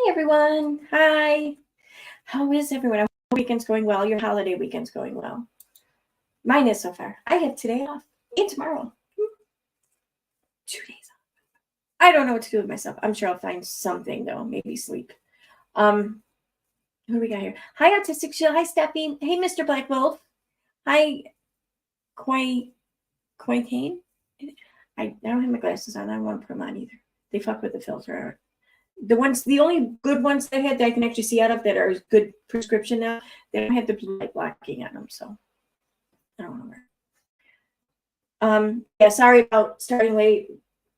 everyone. Hi. How is everyone? I hope your weekend's going well. Your holiday weekend's going well. Mine is so far. I have today off and tomorrow. 2 days off. I don't know what to do with myself. I'm sure I'll find something though. Maybe sleep. Who do we got here? Hi, Autistic Shield. Hi, Steffi. Hey, Mr. Black Wolf. Hi, Kane. I don't have my glasses on. I don't want to put them on either. They fuck with the filter. The only good ones they had that I can actually see out of that are good prescription now, they don't have the blue light blocking on them, so I don't want to wear. Yeah, sorry about starting late.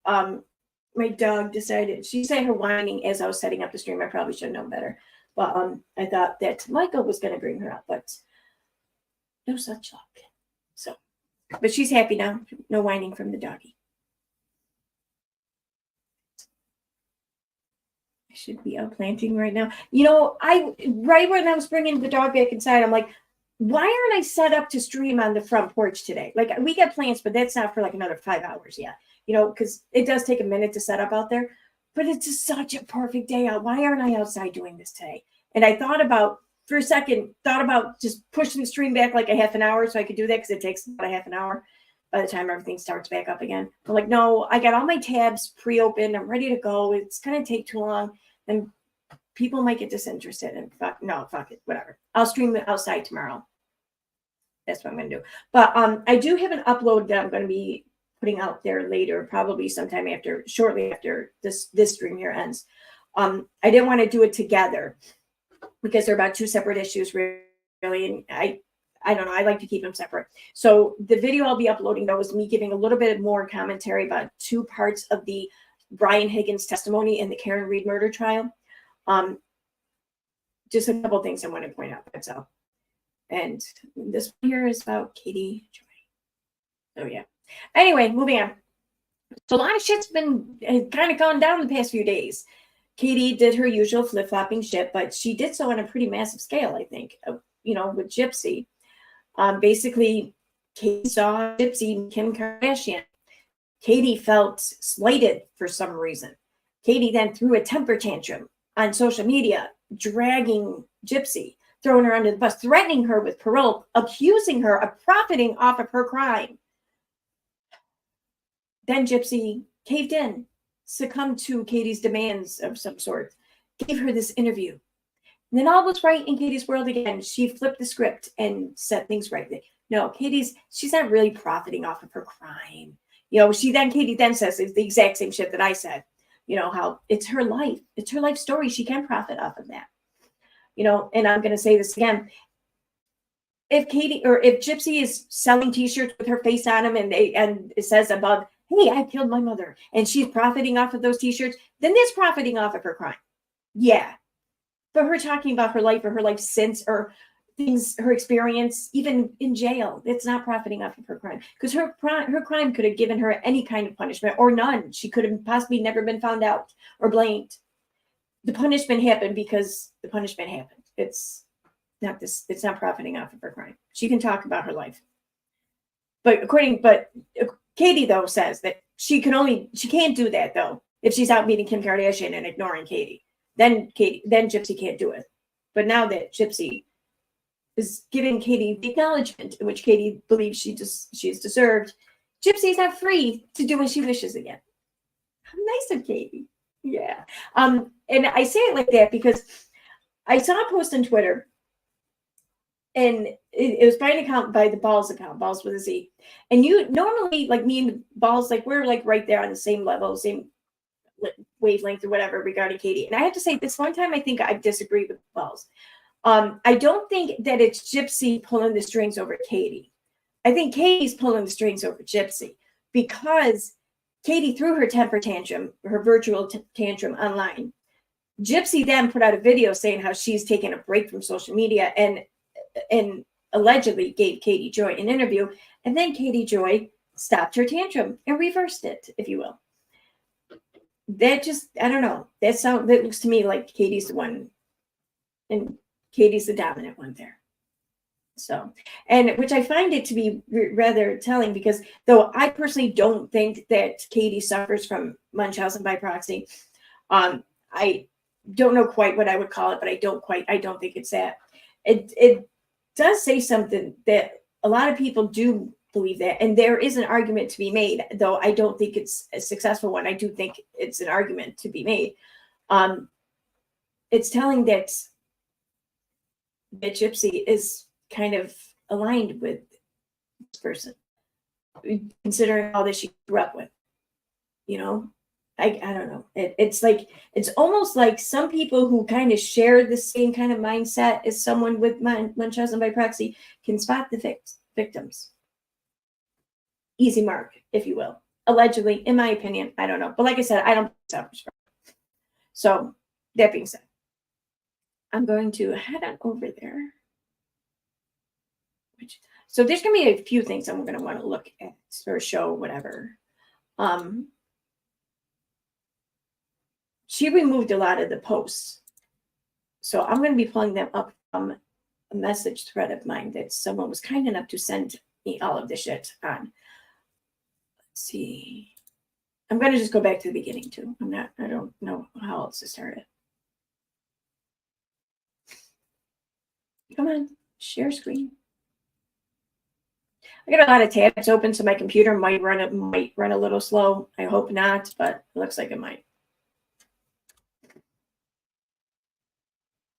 My dog decided, she said her whining as I was setting up the stream. I probably should have known better, but I thought that Michael was going to bring her up, but no such luck. So, but she's happy now. No whining from the doggy. I should be out planting right now. You know, right when I was bringing the dog back inside, I'm like, why aren't I set up to stream on the front porch today? Like, we got plants, but that's not for like another 5 hours yet, you know, because it does take a minute to set up out there. But it's just such a perfect day out. Why aren't I outside doing this today? And I for a second, thought about just pushing the stream back like a half an hour so I could do that, because it takes about a half an hour by the time everything starts back up again. I'm like, no, I got all my tabs pre-opened. I'm ready to go. It's going to take too long. And people might get disinterested. And fuck it, whatever. I'll stream it outside tomorrow. That's what I'm going to do. But I do have an upload that I'm going to be putting out there later, probably sometime shortly after this stream here ends. I didn't want to do it together because they're about two separate issues, really. And I don't know. I like to keep them separate. So the video I'll be uploading, though, is me giving a little bit more commentary about two parts of the Brian Higgins testimony in the Karen Reed murder trial. Just a couple of things I want to point out. That's all. And this one here is about Katie Joy. Oh, yeah. Anyway, moving on. So a lot of shit's been kind of gone down the past few days. Katie did her usual flip-flopping shit, but she did so on a pretty massive scale, I think, you know, with Gypsy. Basically, Katie saw Gypsy and Kim Kardashian. Katie felt slighted for some reason. Katie then threw a temper tantrum on social media, dragging Gypsy, throwing her under the bus, threatening her with parole, accusing her of profiting off of her crime. Then Gypsy caved in, succumbed to Katie's demands of some sort, gave her this interview. And then all was right in Katie's world again. She flipped the script and set things right. No, she's not really profiting off of her crime. You know, Katie then says it's the exact same shit that I said, you know, how it's her life. It's her life story. She can profit off of that. You know, and I'm going to say this again. If Gypsy is selling t-shirts with her face on them and it says above, hey, I killed my mother, and she's profiting off of those t-shirts, then that's profiting off of her crime. Yeah. But her talking about her life or her life since or things, her experience, even in jail, it's not profiting off of her crime, because her crime could have given her any kind of punishment or none. She could have possibly never been found out or blamed. The punishment happened because the punishment happened. It's not profiting off of her crime. She can talk about her life. But Katie, though, says that she can't do that, though, if she's out meeting Kim Kardashian and ignoring Katie. Then Gypsy can't do it. But now that Gypsy is giving Katie the acknowledgement in which Katie believes she's deserved, Gypsy's not free to do what she wishes again. How nice of Katie. Yeah. And I say it like that because I saw a post on Twitter, and it was by an account, by the Balls account, Balls with a Z. And you normally, like me and Balls, like we're like right there on the same level, same wavelength or whatever regarding Katie. And I have to say, this one time I think I disagree with Balls. I don't think that it's Gypsy pulling the strings over Katie. I think Katie's pulling the strings over Gypsy, because Katie threw her temper tantrum, her virtual tantrum online. Gypsy then put out a video saying how she's taken a break from social media and allegedly gave Katie Joy an interview. And then Katie Joy stopped her tantrum and reversed it, if you will. That just, I don't know. That looks to me like Katie's the one, and Katie's the dominant one there. So, and which I find it to be rather telling, because though I personally don't think that Katie suffers from Munchausen by proxy, I don't know quite what I would call it, but I don't think it's that. It does say something that a lot of people do believe that, and there is an argument to be made, though I don't think it's a successful one. I do think it's an argument to be made. It's telling that Gypsy is kind of aligned with this person, considering all that she grew up with. You know, I don't know. It's like, it's almost like some people who kind of share the same kind of mindset as someone with Munchausen by proxy can spot the victims. Easy mark, if you will. Allegedly, in my opinion, I don't know. But like I said, I don't think so. So that being said, I'm going to head on over there. So there's going to be a few things I'm going to want to look at or show, whatever. She removed a lot of the posts. So I'm going to be pulling them up from a message thread of mine that someone was kind enough to send me all of this shit on. Let's see. I'm going to just go back to the beginning too. I don't know how else to start it. Come on, share screen. I got a lot of tabs open, so my computer might run a little slow. I hope not, but it looks like it might.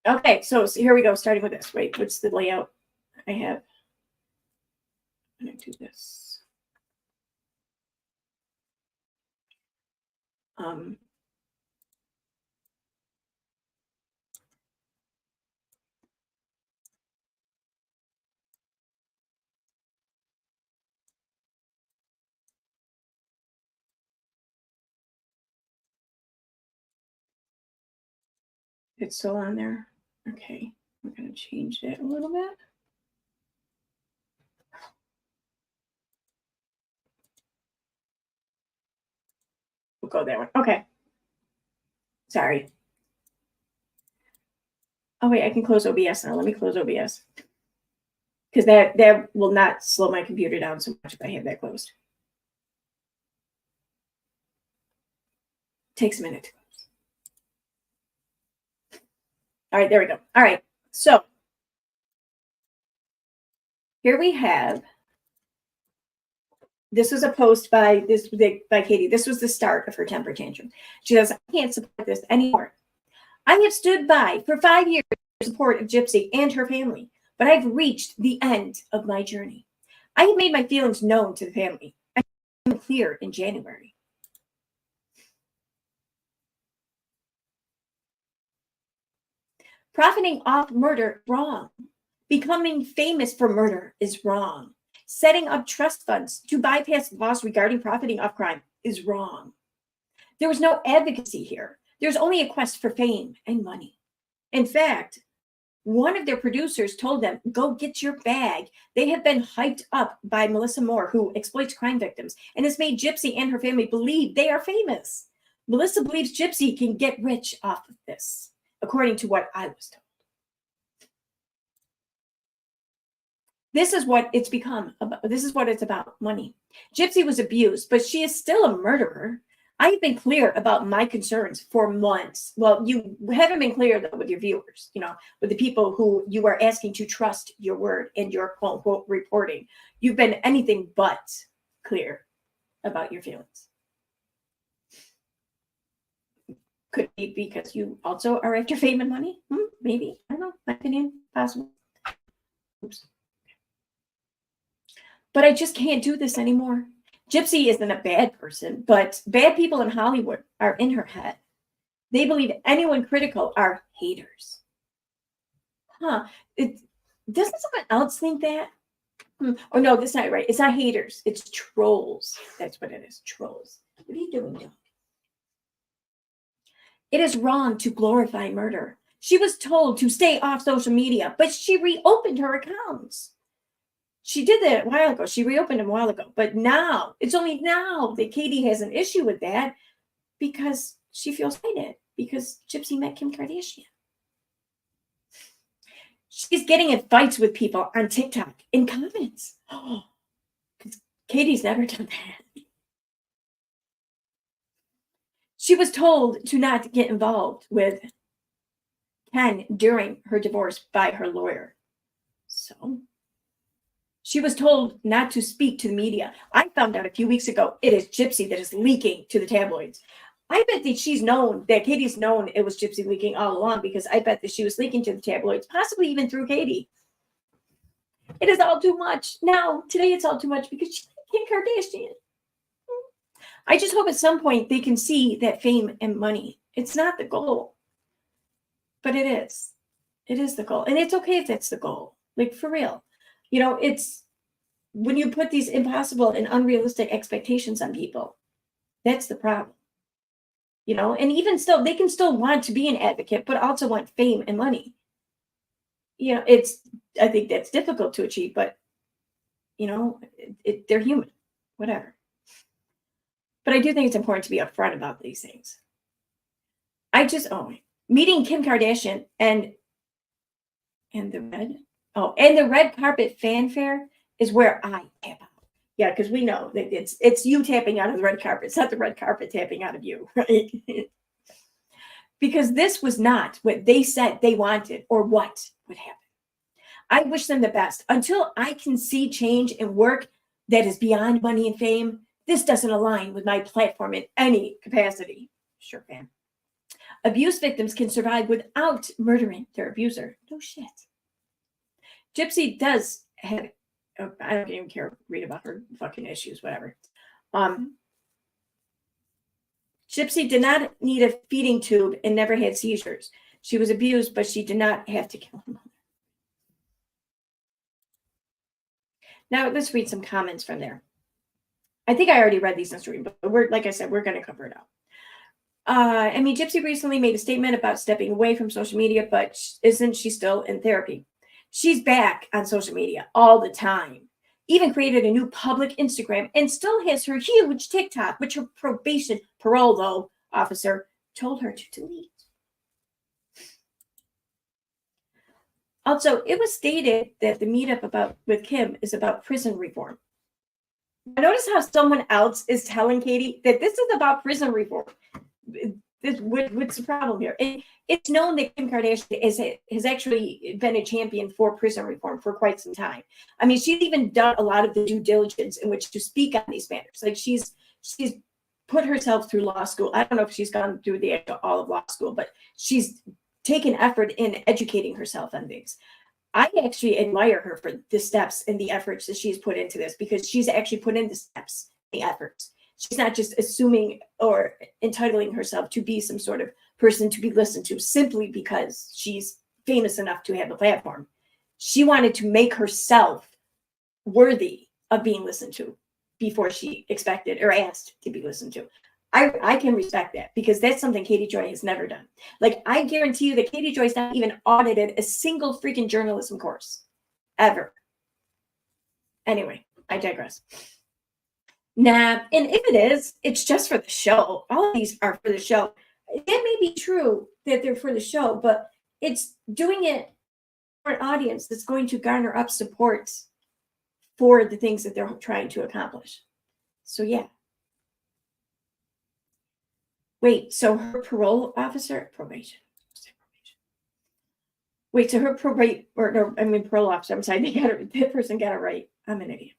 Okay, so here we go, starting with this. Wait, what's the layout I have? I'm going to do this. It's still on there. Okay, we're going to change that a little bit. We'll go that one. Okay. Sorry. Oh, wait, I can close OBS now. Let me close OBS. Because that will not slow my computer down so much if I have that closed. Takes a minute to close. All right, there we go. All right, so here we have, this was a post by Katie. This was the start of her temper tantrum. She says, I can't support this anymore. I have stood by for 5 years in support of Gypsy and her family, but I've reached the end of my journey. I have made my feelings known to the family. I'm clear in January. Profiting off murder, wrong. Becoming famous for murder is wrong. Setting up trust funds to bypass laws regarding profiting off crime is wrong. There was no advocacy here. There's only a quest for fame and money. In fact, one of their producers told them, go get your bag. They have been hyped up by Melissa Moore, who exploits crime victims, and has made Gypsy and her family believe they are famous. Melissa believes Gypsy can get rich off of this, according to what I was told. This is what it's become about. This is what it's about, money. Gypsy was abused, but she is still a murderer. I've been clear about my concerns for months. Well, you haven't been clear, though, with your viewers, with the people who you are asking to trust your word and your quote unquote reporting. You've been anything but clear about your feelings. Could be because you also are after fame and money. Maybe. I don't know. My opinion. Possible. Oops. But I just can't do this anymore. Gypsy isn't a bad person, but bad people in Hollywood are in her head. They believe anyone critical are haters. Doesn't someone else think that? Oh, no, that's not right. It's not haters. It's trolls. That's what it is. Trolls. What are you doing, John? It is wrong to glorify murder. She was told to stay off social media, but she reopened her accounts. She did that a while ago. She reopened them a while ago. But now, it's only now that Katie has an issue with that because she feels hated because Gypsy met Kim Kardashian. She's getting in fights with people on TikTok in comments. Oh, Katie's never done that. She was told to not get involved with Ken during her divorce by her lawyer. So she was told not to speak to the media. I found out a few weeks ago it is Gypsy that is leaking to the tabloids. I bet that she's known, that Katie's known it was Gypsy leaking all along, because I bet that she was leaking to the tabloids, possibly even through Katie. It is all too much. Now, today it's all too much because she's Kim Kardashian. I just hope at some point they can see that fame and money, it's not the goal. But it is. It is the goal. And it's okay if that's the goal. Like, for real. You know, it's when you put these impossible and unrealistic expectations on people, that's the problem. You know, and even still, they can still want to be an advocate, but also want fame and money. You know, I think that's difficult to achieve, but, you know, they're human, whatever. But I do think it's important to be upfront about these things. Meeting Kim Kardashian and the red carpet fanfare is where I tap out. Yeah, because we know that it's you tapping out of the red carpet. It's not the red carpet tapping out of you, right? Because this was not what they said they wanted or what would happen. I wish them the best. Until I can see change and work that is beyond money and fame, this doesn't align with my platform in any capacity. Sure can. Abuse victims can survive without murdering their abuser. No shit. Gypsy does have, I don't even care, read about her fucking issues, whatever. Gypsy did not need a feeding tube and never had seizures. She was abused, but she did not have to kill her mother. Now, let's read some comments from there. I think I already read these in the stream, but like I said, we're going to cover it up. Gypsy recently made a statement about stepping away from social media, but isn't she still in therapy? She's back on social media all the time. Even created a new public Instagram and still has her huge TikTok, which her parole officer told her to delete. Also, it was stated that the meetup with Kim is about prison reform. Notice how someone else is telling Katie that this is about prison reform. What's the problem here? It's known that Kim Kardashian has actually been a champion for prison reform for quite some time. I mean, she's even done a lot of the due diligence in which to speak on these matters. Like, she's put herself through law school. I don't know if she's gone through all of law school, but she's taken effort in educating herself on things. I actually admire her for the steps and the efforts that she's put into this, because she's actually put in the steps, the efforts. She's not just assuming or entitling herself to be some sort of person to be listened to simply because she's famous enough to have a platform. She wanted to make herself worthy of being listened to before she expected or asked to be listened to. I can respect that, because that's something Katie Joy has never done. Like, I guarantee you that Katie Joy's not even audited a single freaking journalism course ever. Anyway, I digress. Nah, and if it is, it's just for the show. All of these are for the show. It may be true that they're for the show, but it's doing it for an audience that's going to garner up support for the things that they're trying to accomplish. So yeah. Wait, so her probation. Wait, so her parole officer, I'm sorry, that person got it right. I'm an idiot.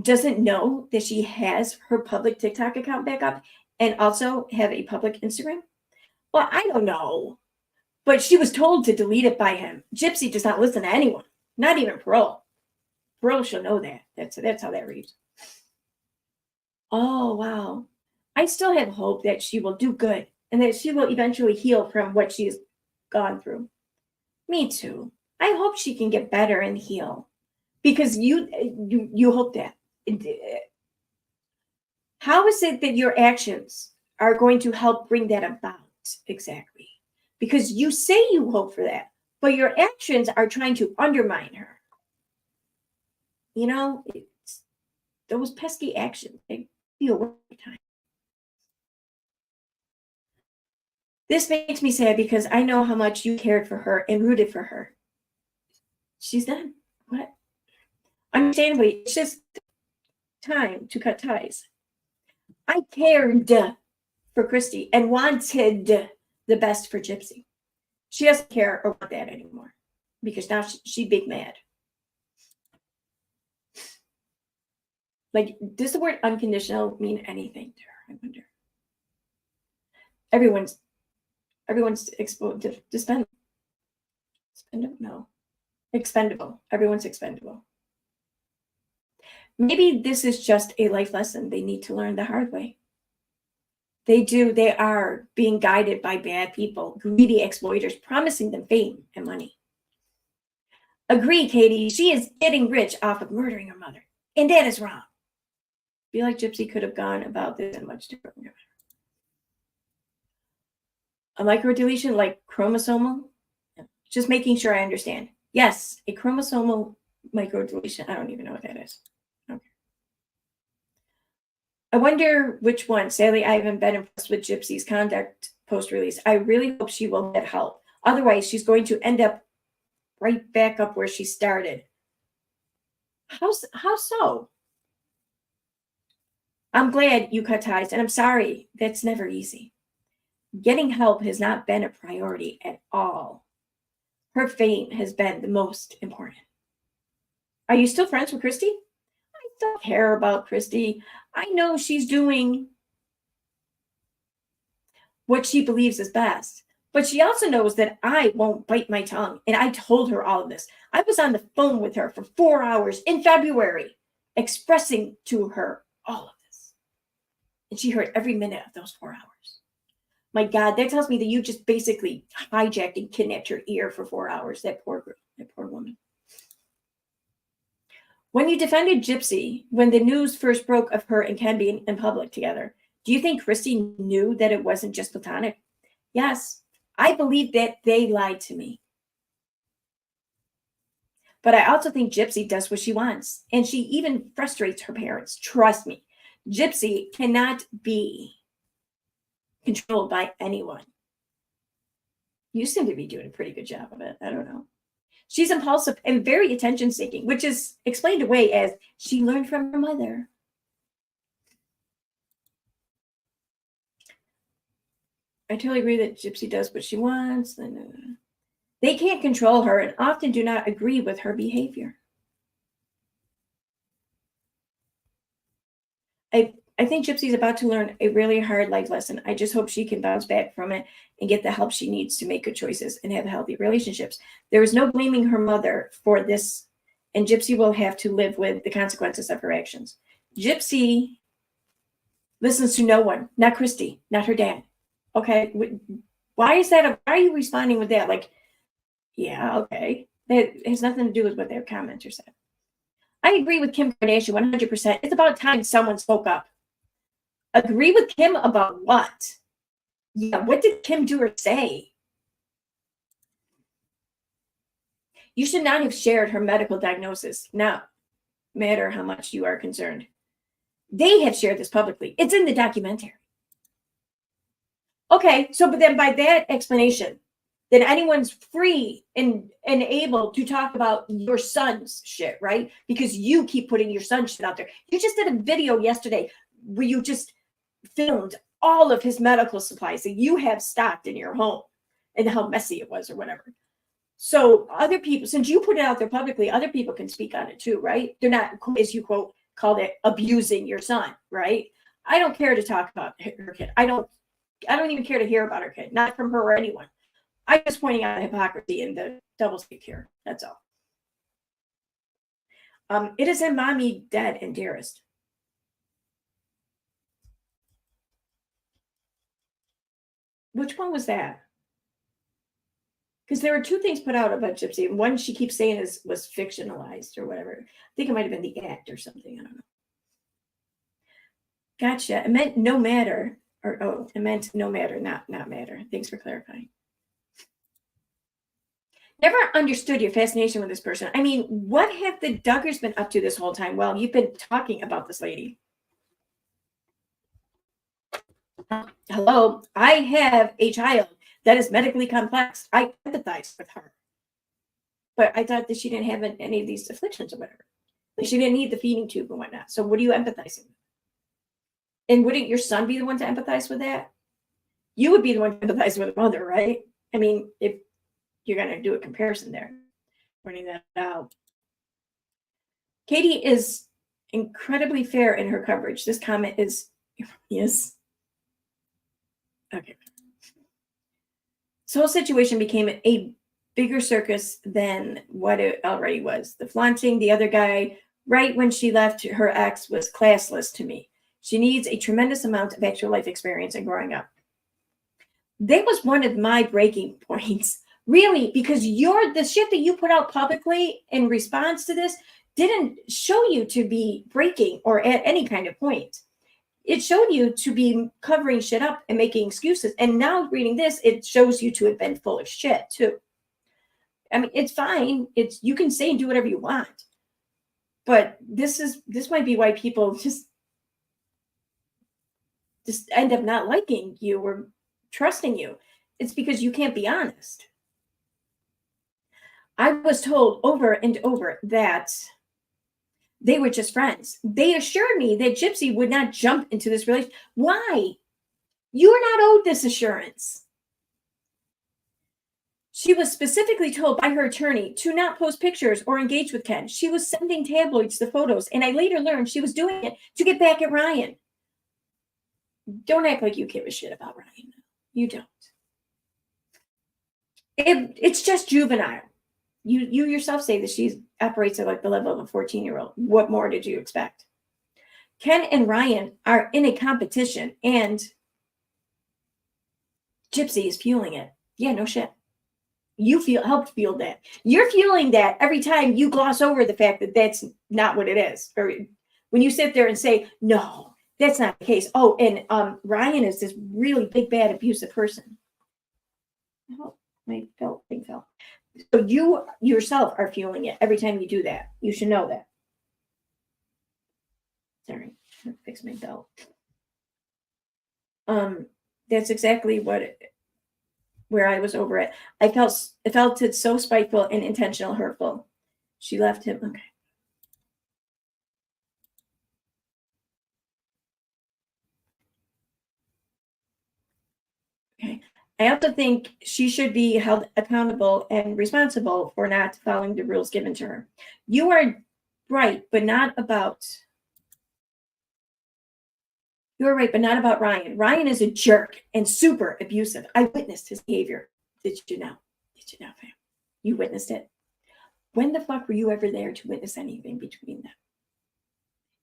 Doesn't know that she has her public TikTok account back up and also have a public Instagram? Well, I don't know. But she was told to delete it by him. Gypsy does not listen to anyone, not even parole. Parole shall know that. That's how that reads. Oh, wow. I still have hope that she will do good and that she will eventually heal from what she's gone through. Me too. I hope she can get better and heal, because you hope that. How is it that your actions are going to help bring that about? Exactly. Because you say you hope for that, but your actions are trying to undermine her. You know, it's those pesky actions, they feel worth your time. This makes me sad because I know how much you cared for her and rooted for her. She's done. What? Understandably, it's just time to cut ties. I cared for Christy and wanted the best for Gypsy. She doesn't care or want that anymore because now she's big mad. Like, does the word unconditional mean anything to her? I wonder. Everyone's expendable. No, expendable. Everyone's expendable. Maybe this is just a life lesson they need to learn the hard way. They are being guided by bad people, greedy exploiters, promising them fame and money. Agree, Katie, she is getting rich off of murdering her mother, and that is wrong. I feel like Gypsy could have gone about this in much different way. A microdeletion, like chromosomal? Just making sure I understand. Yes, a chromosomal microdeletion. I don't even know what that is. Okay. I wonder which one. Sadly, I haven't been impressed with Gypsy's conduct post-release. I really hope she will get help. Otherwise, she's going to end up right back up where she started. How so? I'm glad you cut ties, and I'm sorry. That's never easy. Getting help has not been a priority at all. Her fame has been the most important. Are you still friends with Christy? I don't care about Christy. I know she's doing what she believes is best. But she also knows that I won't bite my tongue. And I told her all of this. I was on the phone with her for 4 hours in February, expressing to her all of this. And she heard every minute of those 4 hours. My God, that tells me that you just basically hijacked and kidnapped her ear for 4 hours. That poor girl, that poor woman. When you defended Gypsy, when the news first broke of her and Ken being in public together, do you think Christy knew that it wasn't just platonic? Yes, I believe that they lied to me. But I also think Gypsy does what she wants, and she even frustrates her parents. Trust me, Gypsy cannot be controlled by anyone. You seem to be doing a pretty good job of it. I don't know. She's impulsive and very attention-seeking, which is explained away as she learned from her mother. I totally agree that Gypsy does what she wants. They can't control her and often do not agree with her behavior. I think Gypsy's about to learn a really hard life lesson. I just hope she can bounce back from it and get the help she needs to make good choices and have healthy relationships. There is no blaming her mother for this, and Gypsy will have to live with the consequences of her actions. Gypsy listens to no one, not Christy, not her dad. Okay, why is that? Why are you responding with that? Like, yeah, okay. That has nothing to do with what their commenter said. I agree with Kim Kardashian 100%. It's about time someone spoke up. Agree with Kim about what? Yeah, what did Kim do or say? You should not have shared her medical diagnosis, no matter how much you are concerned. They have shared this publicly. It's in the documentary. Okay, so but then by that explanation, then anyone's free and able to talk about your son's shit, right? Because you keep putting your son's shit out there. You just did a video yesterday where you just filmed all of his medical supplies that you have stocked in your home and how messy it was or whatever. So other people, since you put it out there publicly, other people can speak on it too, right? They're not, as you quote, called it abusing your son, right? I don't care to talk about her kid. I don't even care to hear about her kid, not from her or anyone. I'm just pointing out the hypocrisy and the doublespeak here. That's all. It is in Mommy, Dad, and Dearest. Which one was that? Because there were two things put out about Gypsy. And one she keeps saying was fictionalized or whatever. I think it might have been the act or something. I don't know. Gotcha. It meant no matter. It meant no matter, not matter. Thanks for clarifying. Never understood your fascination with this person. I mean, what have the Duggars been up to this whole time? Well, you've been talking about this lady. Hello, I have a child that is medically complex. I empathize with her. But I thought that she didn't have any of these afflictions or whatever. Like she didn't need the feeding tube and whatnot. So what are you empathizing with? And wouldn't your son be the one to empathize with that? You would be the one to empathize with a mother, right? I mean, if you're going to do a comparison there. Pointing that out. Katie is incredibly fair in her coverage. This comment is, yes. Okay. This whole situation became a bigger circus than what it already was. The flaunting, the other guy, right when she left her ex, was classless to me. She needs a tremendous amount of actual life experience and growing up. That was one of my breaking points, really, because the shit that you put out publicly in response to this didn't show you to be breaking or at any kind of point. It showed you to be covering shit up and making excuses. And now reading this, it shows you to have been full of shit too. I mean, it's fine. You can say and do whatever you want. But this might be why people just end up not liking you or trusting you. It's because you can't be honest. I was told over and over that they were just friends. They assured me that Gypsy would not jump into this relationship. Why? You are not owed this assurance. She was specifically told by her attorney to not post pictures or engage with Ken. She was sending tabloids the photos, and I later learned she was doing it to get back at Ryan. Don't act like you give a shit about Ryan. You don't. It's just juvenile. You yourself say that she operates at like the level of a 14-year-old. What more did you expect? Ken and Ryan are in a competition, and Gypsy is fueling it. Yeah, no shit. You helped fuel that. You're fueling that every time you gloss over the fact that that's not what it is. Or when you sit there and say, no, that's not the case. Oh, and Ryan is this really big, bad, abusive person. Oh, my thing fell. So you yourself are fueling it every time you do that. You should know that. Sorry, I'll fix my belt. That's exactly where I was over it. I felt it so spiteful and intentional, hurtful. She left him. Okay. Okay. I also think she should be held accountable and responsible for not following the rules given to her. You are right, but not about. You're right, but not about Ryan. Ryan is a jerk and super abusive. I witnessed his behavior. Did you know? Did you know, fam? You witnessed it. When the fuck were you ever there to witness anything between them?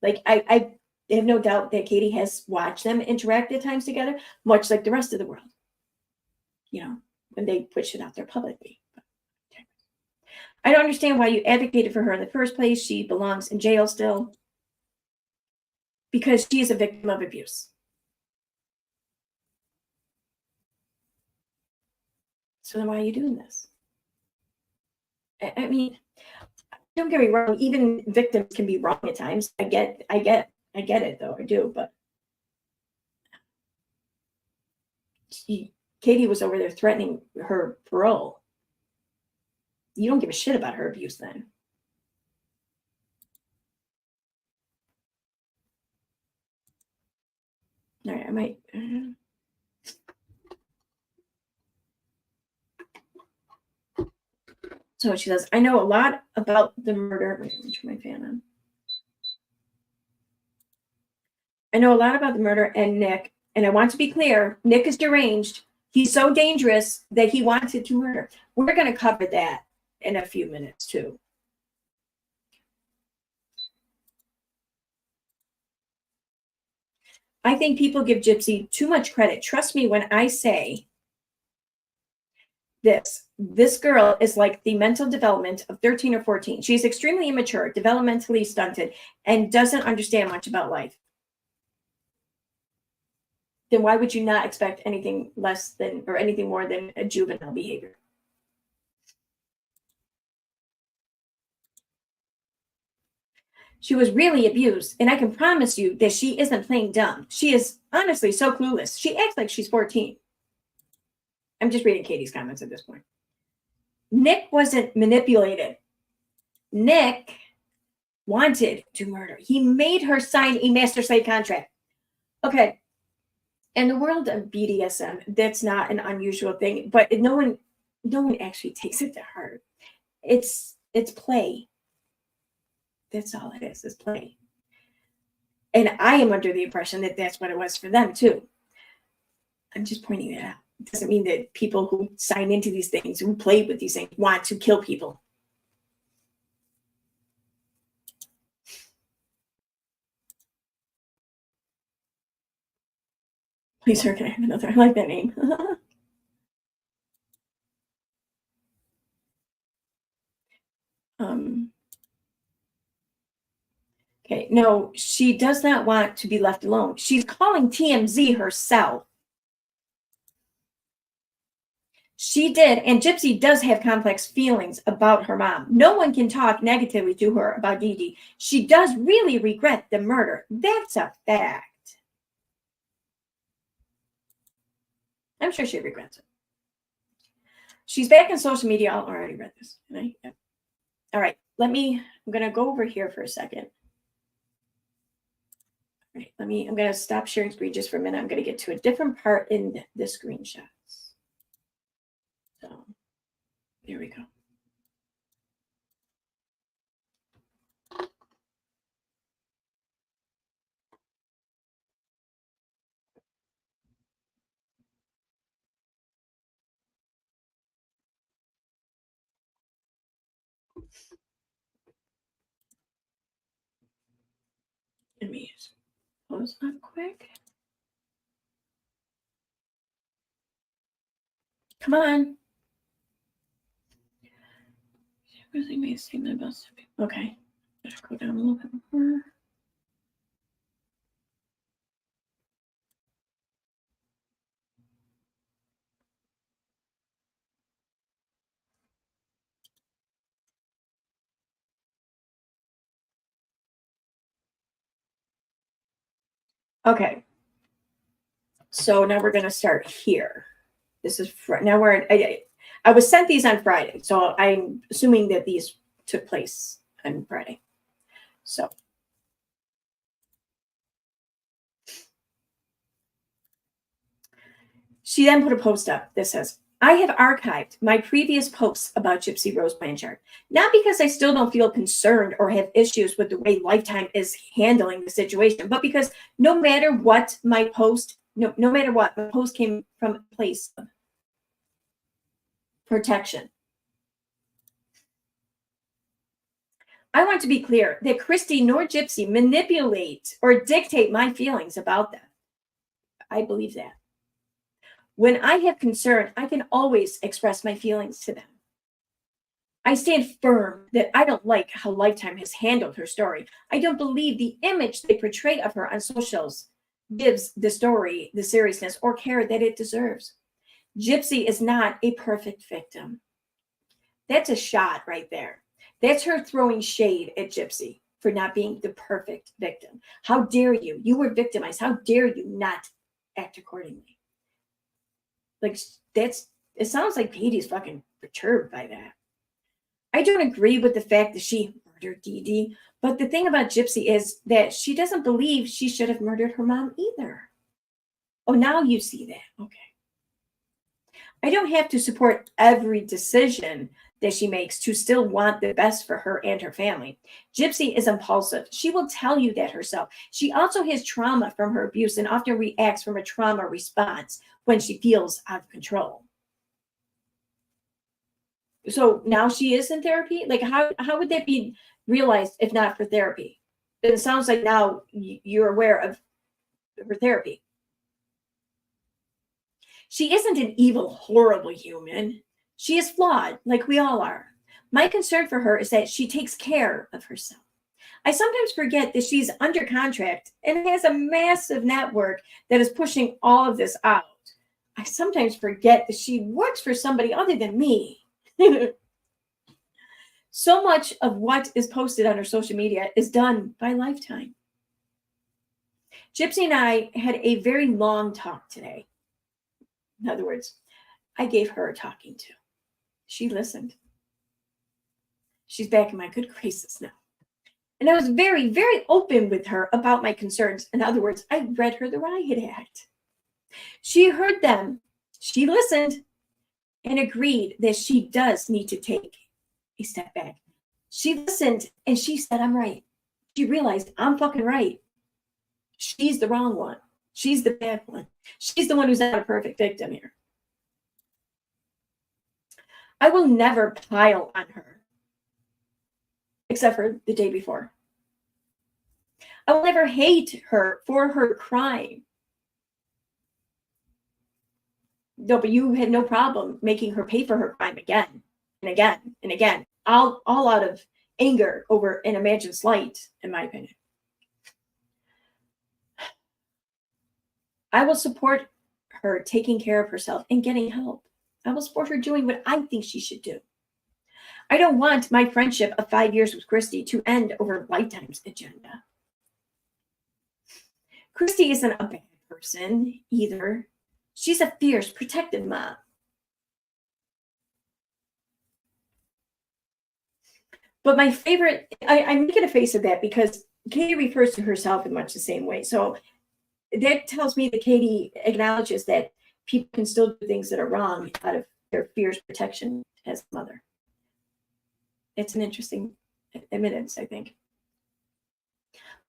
Like, I have no doubt that Katie has watched them interact at times together, much like the rest of the world. You know, when they put shit out there publicly. I don't understand why you advocated for her in the first place. She belongs in jail still because she is a victim of abuse. So then why are you doing this? I mean, don't get me wrong. Even victims can be wrong at times. I get it though. I do, but Katie was over there threatening her parole. You don't give a shit about her abuse then. All right, I might. So she says, I know a lot about the murder. Wait, let me turn my fan on. I know a lot about the murder and Nick, and I want to be clear, Nick is deranged. He's so dangerous that he wanted to murder. We're going to cover that in a few minutes too. I think people give Gypsy too much credit. Trust me when I say this girl is like the mental development of 13 or 14. She's extremely immature, developmentally stunted, and doesn't understand much about life. Then why would you not expect anything less than or anything more than a juvenile behavior? She was really abused, and I can promise you that she isn't playing dumb. She is honestly so clueless. She acts like she's 14. I'm just reading Katie's comments at this point. Nick wasn't manipulated. Nick wanted to murder. He made her sign a master-slave contract. Okay. In the world of BDSM, that's not an unusual thing, but no one no one actually takes it to heart. It's play. That's all it is play. And I am under the impression that that's what it was for them too. I'm just pointing that out. It doesn't mean that people who sign into these things, who play with these things, want to kill people. Please, sir, can I have another? I like that name. Okay, no, she does not want to be left alone. She's calling TMZ herself. She did, and Gypsy does have complex feelings about her mom. No one can talk negatively to her about Dee Dee. She does really regret the murder. That's a fact. I'm sure she regrets it. She's back on social media. I already read this. Yeah. All right, I'm going to go over here for a second. All right, I'm going to stop sharing screen just for a minute. I'm going to get to a different part in the screenshots. So there we go. Let me just close up quick. Come on. Everything may seem the best. Okay. Let's go down a little bit more. Okay. So now we're going to start here. This is now I was sent these on Friday, so I'm assuming that these took place on Friday. So she then put a post up that says, I have archived my previous posts about Gypsy Rose Blanchard, not because I still don't feel concerned or have issues with the way Lifetime is handling the situation, but because no matter what my post, no matter what, my post came from a place of protection. I want to be clear that Christy nor Gypsy manipulate or dictate my feelings about them. I believe that. When I have concern, I can always express my feelings to them. I stand firm that I don't like how Lifetime has handled her story. I don't believe the image they portray of her on socials gives the story the seriousness or care that it deserves. Gypsy is not a perfect victim. That's a shot right there. That's her throwing shade at Gypsy for not being the perfect victim. How dare you? You were victimized. How dare you not act accordingly? Like, it sounds like Katie's fucking perturbed by that. I don't agree with the fact that she murdered Dee Dee, but the thing about Gypsy is that she doesn't believe she should have murdered her mom either. Oh, now you see that. Okay. I don't have to support every decision that she makes to still want the best for her and her family. Gypsy is impulsive. She will tell you that herself. She also has trauma from her abuse and often reacts from a trauma response when she feels out of control. So now she is in therapy? Like, how would that be realized if not for therapy? It sounds like now you're aware of her therapy. She isn't an evil, horrible human. She is flawed, like we all are. My concern for her is that she takes care of herself. I sometimes forget that she's under contract and has a massive network that is pushing all of this out. I sometimes forget that she works for somebody other than me. So much of what is posted on her social media is done by Lifetime. Gypsy and I had a very long talk today. In other words, I gave her a talking to. She listened. She's back in my good graces now. And I was very, very open with her about my concerns. In other words, I read her the riot act. She heard them. She listened. and agreed that she does need to take a step back. She listened and she said, I'm right. She realized I'm fucking right. She's the wrong one. She's the bad one. She's the one who's not a perfect victim here. I will never pile on her, except for the day before. I will never hate her for her crime. No, but you had no problem making her pay for her crime again and again and again, all out of anger over an imagined slight, in my opinion. I will support her taking care of herself and getting help. I will support her doing what I think she should do. I don't want my friendship of 5 years with Christy to end over Lifetime's agenda. Christy isn't a bad person either. She's a fierce, protective mom. But my favorite, I'm making a face of that because Katie refers to herself in much the same way. So that tells me that Katie acknowledges that people can still do things that are wrong out of their fierce protection as a mother. It's an interesting admittance, I think.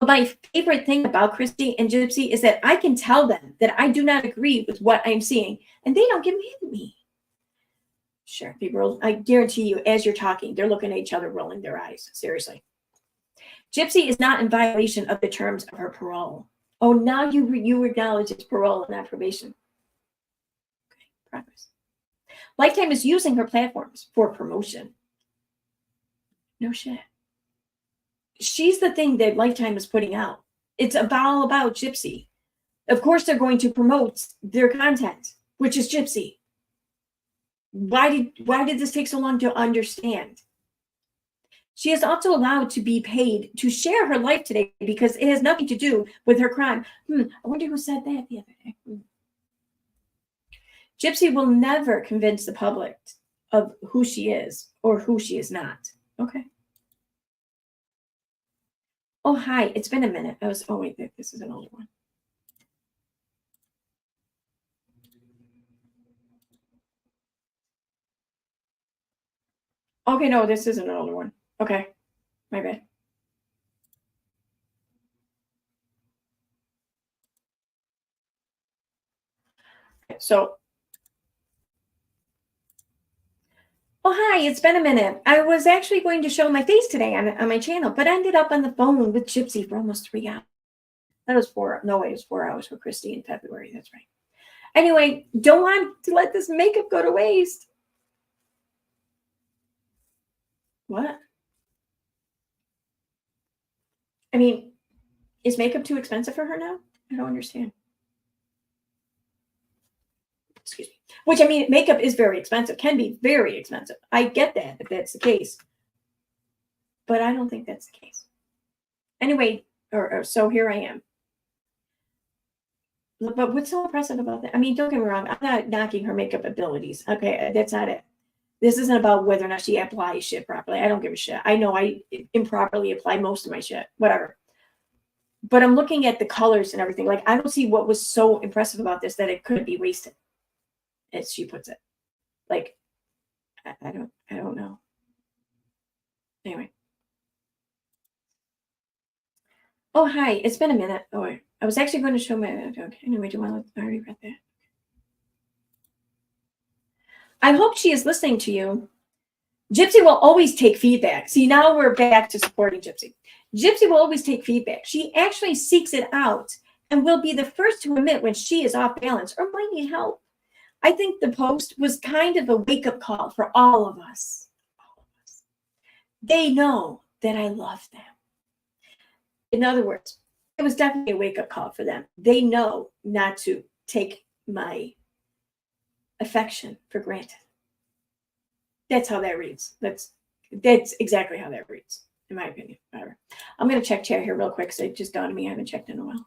But my favorite thing about Christy and Gypsy is that I can tell them that I do not agree with what I'm seeing, and they don't get mad at me. Sure, people, I guarantee you, as you're talking, they're looking at each other, rolling their eyes. Seriously. Gypsy is not in violation of the terms of her parole. Oh, now you acknowledge it's parole and not probation. Okay, progress. Lifetime is using her platforms for promotion. No shit. She's the thing that Lifetime is putting out. It's all about Gypsy. Of course, they're going to promote their content, which is Gypsy. Why did this take so long to understand? She is also allowed to be paid to share her life today because it has nothing to do with her crime. I wonder who said that the other day. Gypsy will never convince the public of who she is or who she is not. Okay. Oh, hi. It's been a minute. Oh, wait, this is an older one. Okay, no, this isn't an older one. Okay, my bad. So, oh, hi, it's been a minute. I was actually going to show my face today on my channel, but I ended up on the phone with Gypsy for almost 3 hours. That was 4, no way, it was 4 hours for Christy in February, that's right. Anyway, don't want to let this makeup go to waste. What? I mean, is makeup too expensive for her now? I don't understand. Excuse me. Which, I mean, makeup is very expensive, can be very expensive. I get that if that's the case. But I don't think that's the case. Anyway, so here I am. But what's so impressive about that? I mean, don't get me wrong. I'm not knocking her makeup abilities. Okay, that's not it. This isn't about whether or not she applies shit properly. I don't give a shit. I know I improperly apply most of my shit. Whatever. But I'm looking at the colors and everything. Like, I don't see what was so impressive about this that it couldn't be wasted, as she puts it. Like, I don't know. Anyway. Oh, hi. It's been a minute. Oh, I was actually going to show my. Okay. Anyway, do you want to? I already read that. I hope she is listening to you. Gypsy will always take feedback. See, now we're back to supporting Gypsy. Gypsy will always take feedback. She actually seeks it out and will be the first to admit when she is off balance or might need help. I think the post was kind of a wake-up call for all of us. They know that I love them. In other words, it was definitely a wake-up call for them. They know not to take my affection for granted. That's how that reads. That's exactly how that reads, in my opinion. Whatever. I'm going to check chat here real quick because it just dawned on me I haven't checked in a while.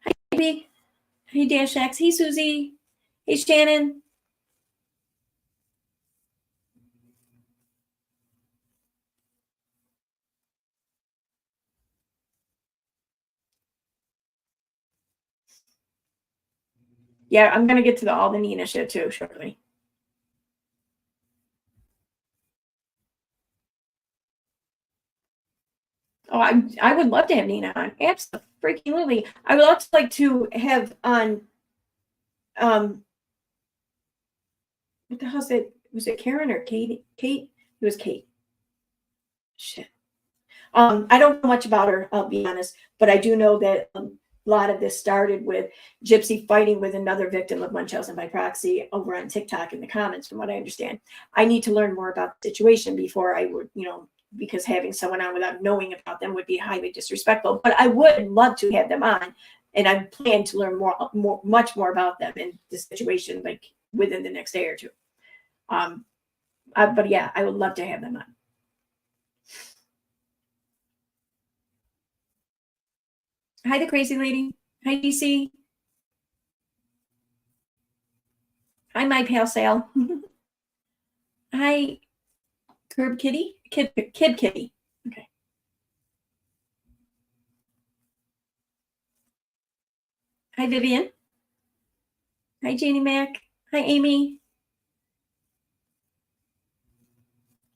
Hi, baby. Hey, Dan Shax. Hey, Susie. Hey, Shannon. Yeah, I'm gonna get to all the Nina shit too shortly. Oh, I would love to have Nina on. Absolutely. I would also like to have on what the hell's it? Was it Karen or Kate? Kate? It was Kate. Shit. I don't know much about her, I'll be honest, but I do know that a lot of this started with Gypsy fighting with another victim of Munchausen by proxy over on TikTok in the comments, from what I understand. I need to learn more about the situation before I would, because having someone on without knowing about them would be highly disrespectful. But I would love to have them on, and I plan to learn much more about them in this situation, like within the next day or two. But yeah, I would love to have them on. Hi, the crazy lady. Hi, DC. Hi, my pal Sal. Hi, Curb Kitty. Kid Kitty. Okay. Hi, Vivian. Hi, Janie Mac. Hi, Amy.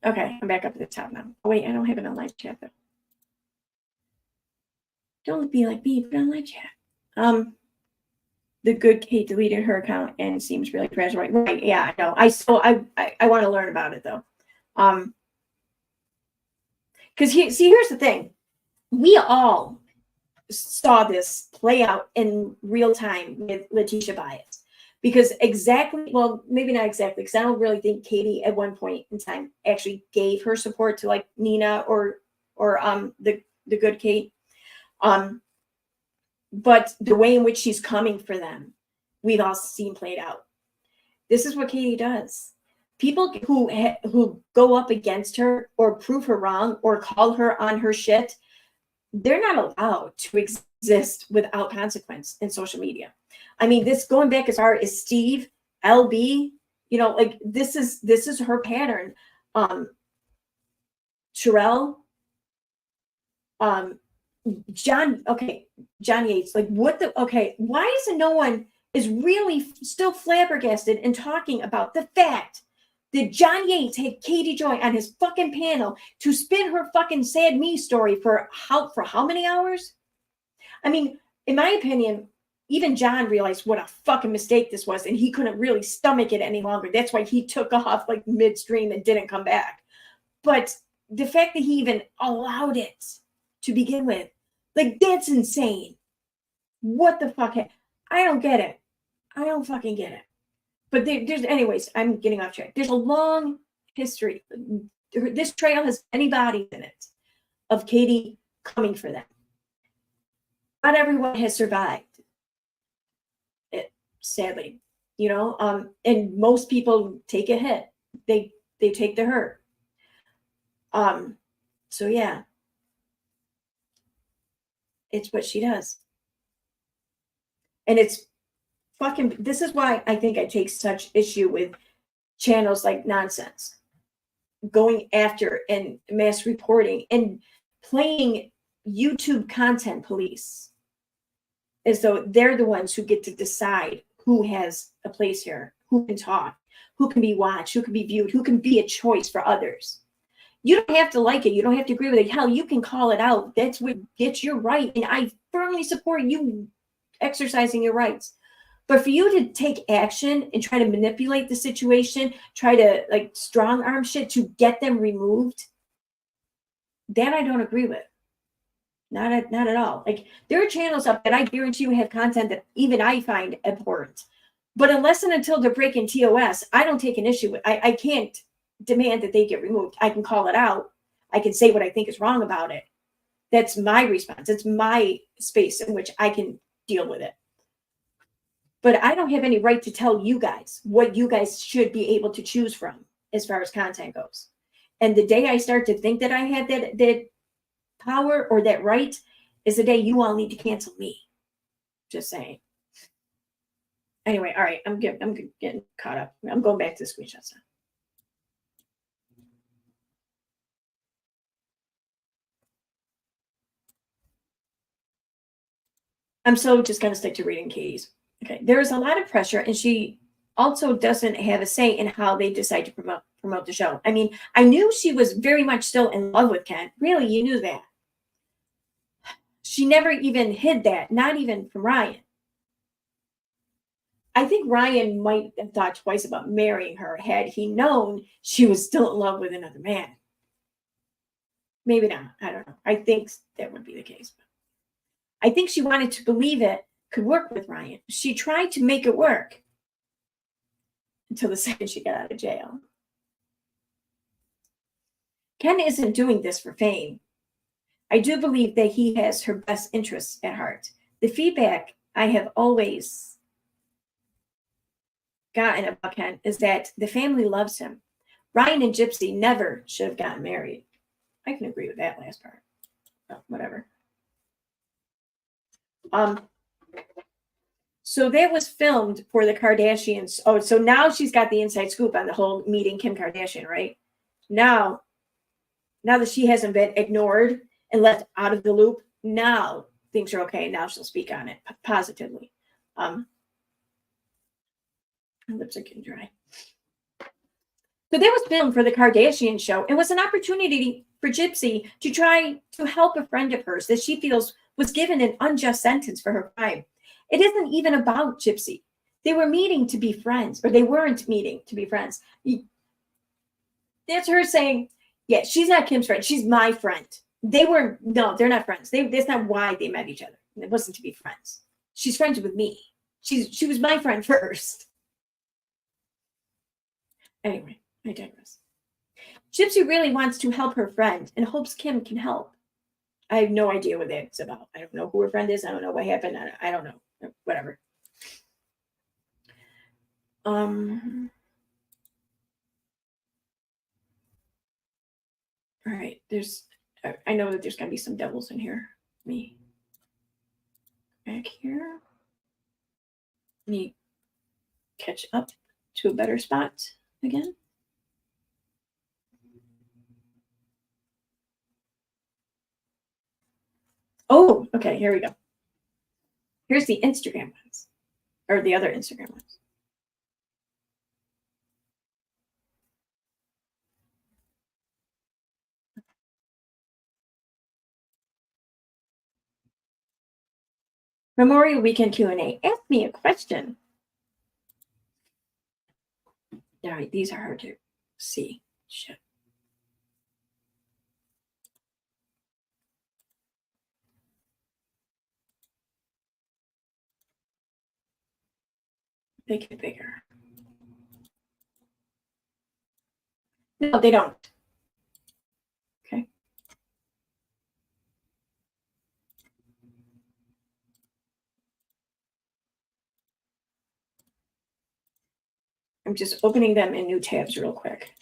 Okay, I'm back up at the top now. Oh, wait, I don't have an online chat though. Don't be like me, but online chat. The good Kate deleted her account and seems really trash. Right, yeah, I know. I want to learn about it though. Because here's the thing. We all saw this play out in real time with Letitia Bias. Because well, maybe not exactly, because I don't really think Katie at one point in time actually gave her support to like Nina or the good Kate. But the way in which she's coming for them, we've all seen played out. This is what Katie does. People who go up against her or prove her wrong or call her on her shit, they're not allowed to exist without consequence in social media. I mean, this going back as far as Steve, LB, like this is her pattern. Sherelle, John Yates, like why isn't no one is really still flabbergasted and talking about the fact that John Yates had Katie Joy on his fucking panel to spin her fucking sad me story for how many hours? I mean, in my opinion, even John realized what a fucking mistake this was, and he couldn't really stomach it any longer. That's why he took off like midstream and didn't come back. But the fact that he even allowed it to begin with, like, that's insane. What the fuck? I don't get it. I don't fucking get it. But anyways, I'm getting off track. There's a long history. This trail has many bodies in it of Katie coming for them. Not everyone has survived it, sadly, and most people take a hit. They take the hurt. So yeah, it's what she does. And it's fucking, this is why I think I take such issue with channels like Nonsense going after and mass reporting and playing YouTube content police as though they're the ones who get to decide who has a place here, who can talk, who can be watched, who can be viewed, who can be a choice for others. You don't have to like it. You don't have to agree with it. Hell, you can call it out. That's what gets your right. And I firmly support you exercising your rights. But for you to take action and try to manipulate the situation, try to like strong arm shit to get them removed, that I don't agree with. Not at all. Like, there are channels up that I guarantee you have content that even I find abhorrent. But unless and until they're breaking TOS, I don't take an issue with. I can't demand that they get removed. I can call it out. I can say what I think is wrong about it. That's my response. It's my space in which I can deal with it. But I don't have any right to tell you guys what you guys should be able to choose from as far as content goes. And the day I start to think that I have that power or that right is the day you all need to cancel me. Just saying. Anyway, all right, I'm getting caught up. I'm going back to the screenshots now. I'm so just going to stick to reading Katie's Okay, there is a lot of pressure, and she also doesn't have a say in how they decide to promote the show. I mean, I knew she was very much still in love with Ken. Really, you knew that. She never even hid that, not even from Ryan. I think Ryan might have thought twice about marrying her had he known she was still in love with another man. Maybe not. I don't know. I think that would be the case. I think she wanted to believe it could work with Ryan. She tried to make it work until the second she got out of jail. Ken isn't doing this for fame. I do believe that he has her best interests at heart. The feedback I have always gotten about Ken is that the family loves him. Ryan and Gypsy never should have gotten married. I can agree with that last part. Oh, whatever. So that was filmed for the Kardashians. Oh, so now she's got the inside scoop on the whole meeting Kim Kardashian, right? Now that she hasn't been ignored and left out of the loop, now things are okay. Now she'll speak on it positively. My lips are getting dry. So that was filmed for the Kardashian show. It was an opportunity for Gypsy to try to help a friend of hers that she feels was given an unjust sentence for her crime. It isn't even about Gypsy. They were meeting to be friends, or they weren't meeting to be friends. That's her saying, yeah, she's not Kim's friend. She's my friend. They're not friends. That's not why they met each other. It wasn't to be friends. She's friends with me. She was my friend first. Anyway, I digress. Gypsy really wants to help her friend and hopes Kim can help. I have no idea what that's about. I don't know who her friend is. I don't know what happened. I don't know. Whatever. All right. I know that there's going to be some devils in here. Me. Back here. Me catch up to a better spot again. Oh, okay. Here we go. Here's the Instagram ones, or the other Instagram ones. Memorial Weekend Q&A. Ask me a question. All right, these are hard to see. Shit. Make it bigger. No, they don't. Okay. I'm just opening them in new tabs real quick.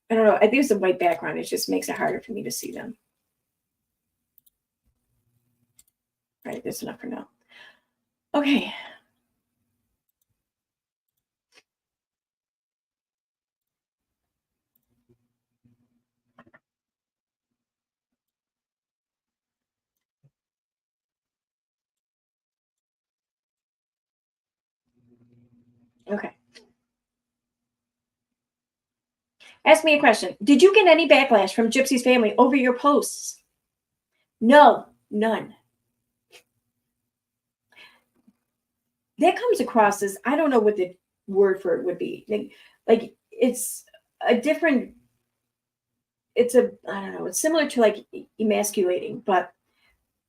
I don't know. I think it's the white background. It just makes it harder for me to see them. All right, that's enough for now. Okay. Okay. Ask me a question. Did you get any backlash from Gypsy's family over your posts? No, none. That comes across as, I don't know what the word for it would be. Like it's a different, I don't know, it's similar to like emasculating, but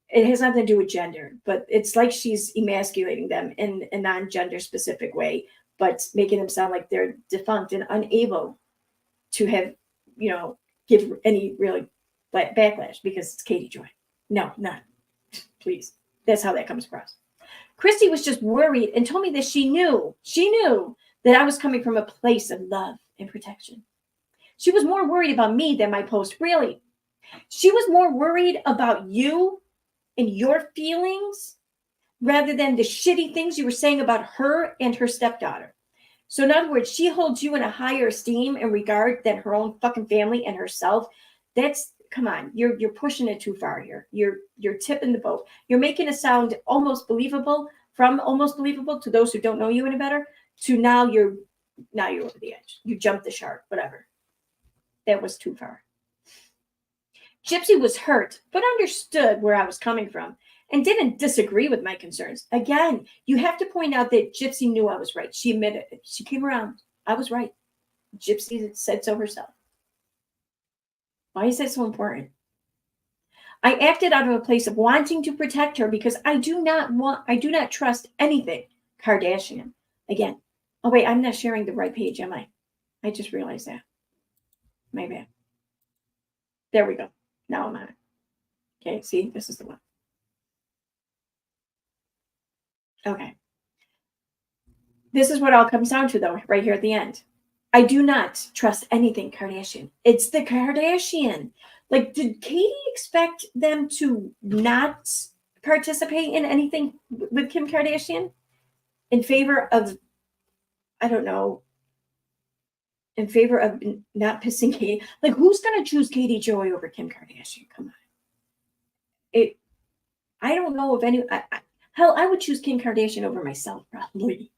it has nothing to do with gender. But it's like she's emasculating them in a non-gender specific way, but making them sound like they're defunct and unable to have, give any really backlash because it's Katie Joy. No, not. Please. That's how that comes across. Christy was just worried and told me that she knew that I was coming from a place of love and protection. She was more worried about me than my post, really. She was more worried about you and your feelings rather than the shitty things you were saying about her and her stepdaughter. So in other words, she holds you in a higher esteem and regard than her own fucking family and herself. That's come on, you're pushing it too far here. You're tipping the boat. You're making it sound almost believable, from almost believable to those who don't know you any better, to now you're over the edge. You jumped the shark, whatever. That was too far. Gypsy was hurt, but understood where I was coming from and didn't disagree with my concerns. Again, you have to point out that Gypsy knew I was right. She admitted it. She came around. I was right. Gypsy said so herself. Why is that so important? I acted out of a place of wanting to protect her because I do not trust anything Kardashian. Again, oh wait, I'm not sharing the right page, am I? I just realized that. My bad. There we go. Now I'm on it. Okay, see, this is the one. Okay. This is what all comes down to, though, right here at the end. I do not trust anything Kardashian. It's the Kardashian. Like, did Katie expect them to not participate in anything with Kim Kardashian in favor of, I don't know, in favor of not pissing Katie? Like, who's going to choose Katie Joy over Kim Kardashian? Come on. I don't know if any, hell, I would choose Kim Kardashian over myself, probably.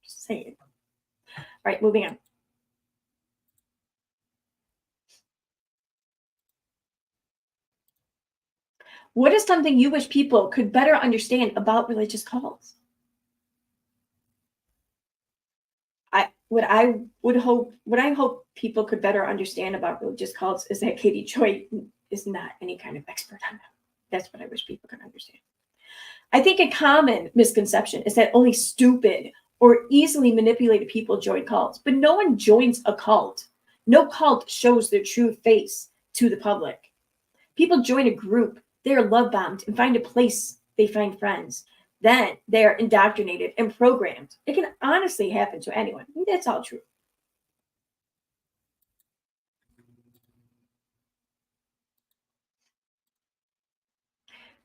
Just saying. All right, moving on. What is something you wish people could better understand about religious cults? What I hope people could better understand about religious cults is that Katie Joy is not any kind of expert on them. That's what I wish people could understand. I think a common misconception is that only stupid or easily manipulated people join cults, but no one joins a cult. No cult shows their true face to the public. People join a group, they are love bombed and find a place, they find friends. Then they are indoctrinated and programmed. It can honestly happen to anyone. That's all true.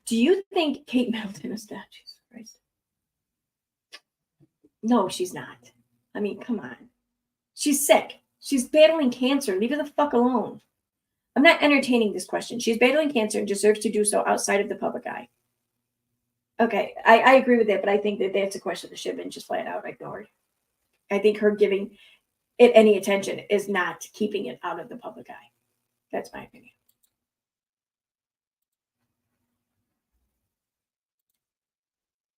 Do you think Kate Middleton is dead? Jesus Christ. No, she's not. I mean, come on. She's sick. She's battling cancer. Leave her the fuck alone. I'm not entertaining this question. She's battling cancer and deserves to do so outside of the public eye. Okay, I agree with that, but I think that that's a question that should have been just flat out ignored. I think her giving it any attention is not keeping it out of the public eye. That's my opinion.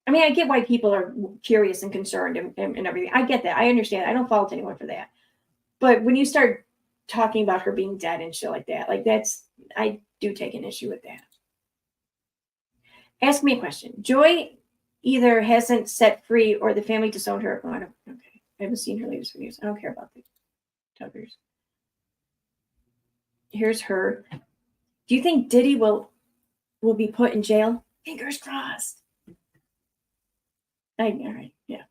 I mean, I get why people are curious and concerned and everything. I get that. I understand. I don't fault anyone for that. But when you start talking about her being dead and shit like that, I do take an issue with that. Ask me a question. Joy either hasn't set free or the family disowned her. Oh, okay. I haven't seen her latest videos. I don't care about the Tuggers. Here's her. Do you think Diddy will be put in jail? Fingers crossed. All right. Yeah.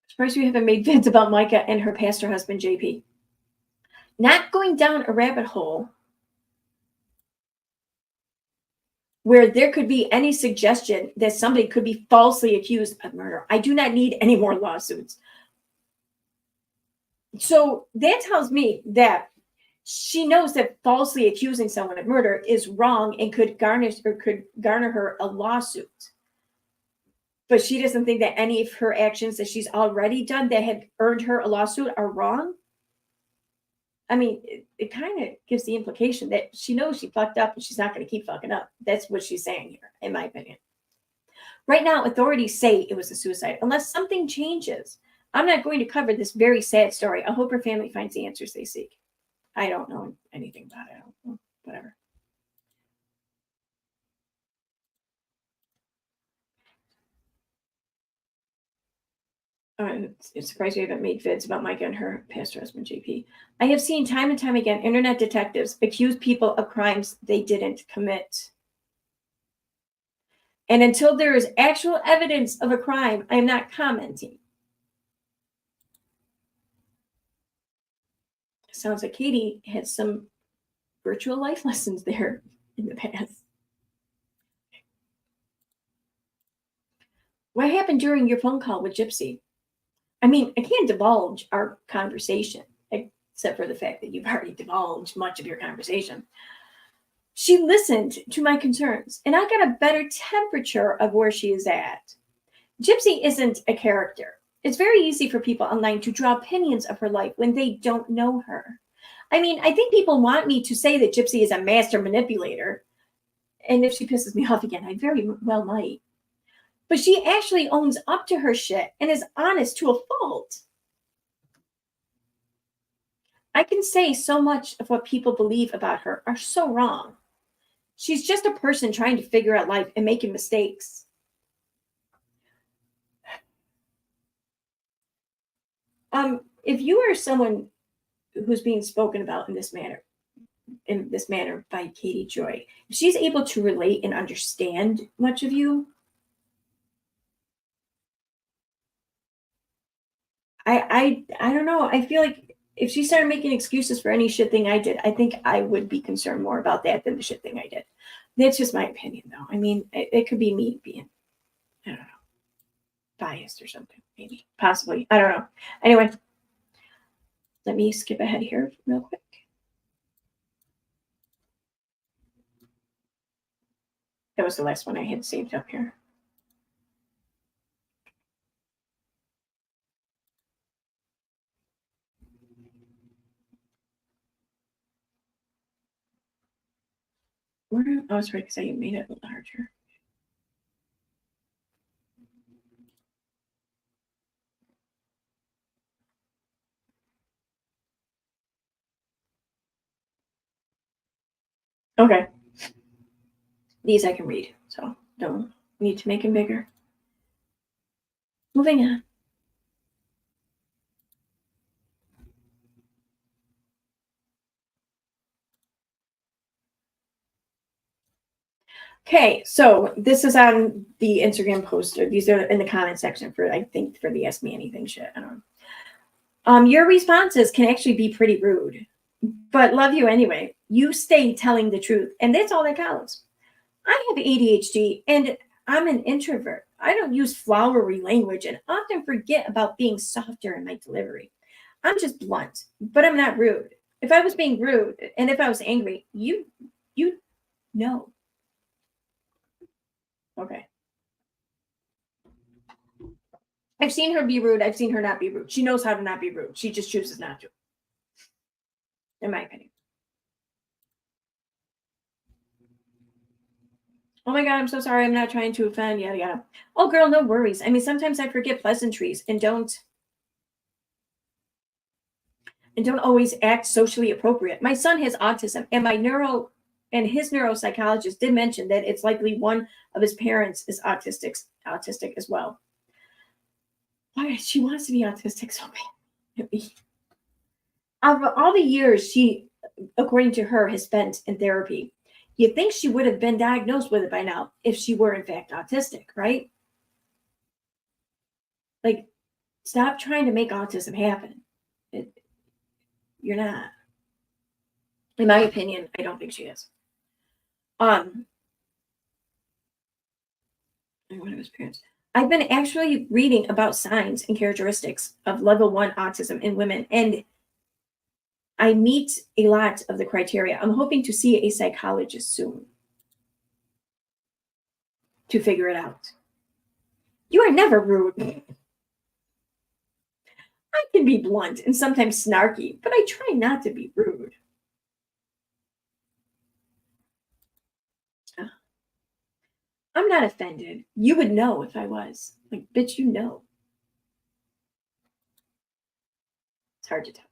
Surprised you haven't made vids about Micah and her pastor husband, JP. Not going down a rabbit hole where there could be any suggestion that somebody could be falsely accused of murder. I do not need any more lawsuits. So that tells me that she knows that falsely accusing someone of murder is wrong and could garner her a lawsuit. But she doesn't think that any of her actions that she's already done that had earned her a lawsuit are wrong. I mean, it kind of gives the implication that she knows she fucked up and she's not going to keep fucking up. That's what she's saying here, in my opinion. Right now, authorities say it was a suicide. Unless something changes, I'm not going to cover this very sad story. I hope her family finds the answers they seek. I don't know anything about it. Whatever. It's surprised we haven't made vids about Micah and her pastor husband, JP. I have seen time and time again internet detectives accuse people of crimes they didn't commit. And until there is actual evidence of a crime, I am not commenting. Sounds like Katie had some virtual life lessons there in the past. What happened during your phone call with Gypsy? I mean, I can't divulge our conversation, except for the fact that you've already divulged much of your conversation. She listened to my concerns, and I got a better temperature of where she is at. Gypsy isn't a character. It's very easy for people online to draw opinions of her life when they don't know her. I mean, I think people want me to say that Gypsy is a master manipulator. And if she pisses me off again, I very well might. But she actually owns up to her shit and is honest to a fault. I can say so much of what people believe about her are so wrong. She's just a person trying to figure out life and making mistakes. If you are someone who's being spoken about in this manner by Katie Joy, if she's able to relate and understand much of you, I don't know. I feel like if she started making excuses for any shit thing I did, I think I would be concerned more about that than the shit thing I did. That's just my opinion, though. I mean, it could be me being, I don't know, biased or something, maybe, possibly. I don't know. Anyway, let me skip ahead here real quick. That was the last one I had saved up here. Oh, it's right, because I made it larger. Okay. These I can read, so don't need to make them bigger. Moving on. Okay, so this is on the Instagram poster. These are in the comment section for, I think, for the Ask Me Anything shit. I don't know. Your responses can actually be pretty rude, but love you anyway. You stay telling the truth, and that's all that counts. I have ADHD, and I'm an introvert. I don't use flowery language and often forget about being softer in my delivery. I'm just blunt, but I'm not rude. If I was being rude and if I was angry, you know. Okay. I've seen her be rude. I've seen her not be rude. She knows how to not be rude. She just chooses not to, in my opinion. Oh my God, I'm so sorry. I'm not trying to offend, yada, yada. Oh, girl, no worries. I mean, sometimes I forget pleasantries and don't always act socially appropriate. My son has autism, and his neuropsychologist did mention that it's likely one of his parents is autistic as well. Why she wants to be autistic so bad. Of all the years she, according to her, has spent in therapy, you'd think she would have been diagnosed with it by now if she were in fact autistic, right? Like, stop trying to make autism happen. You're not. In my opinion, I don't think she is. One of his parents. I've been actually reading about signs and characteristics of level 1 autism in women, and I meet a lot of the criteria. I'm hoping to see a psychologist soon to figure it out. You are never rude. I can be blunt and sometimes snarky, but I try not to be rude. I'm not offended. You would know if I was. Like, bitch, you know. It's hard to tell.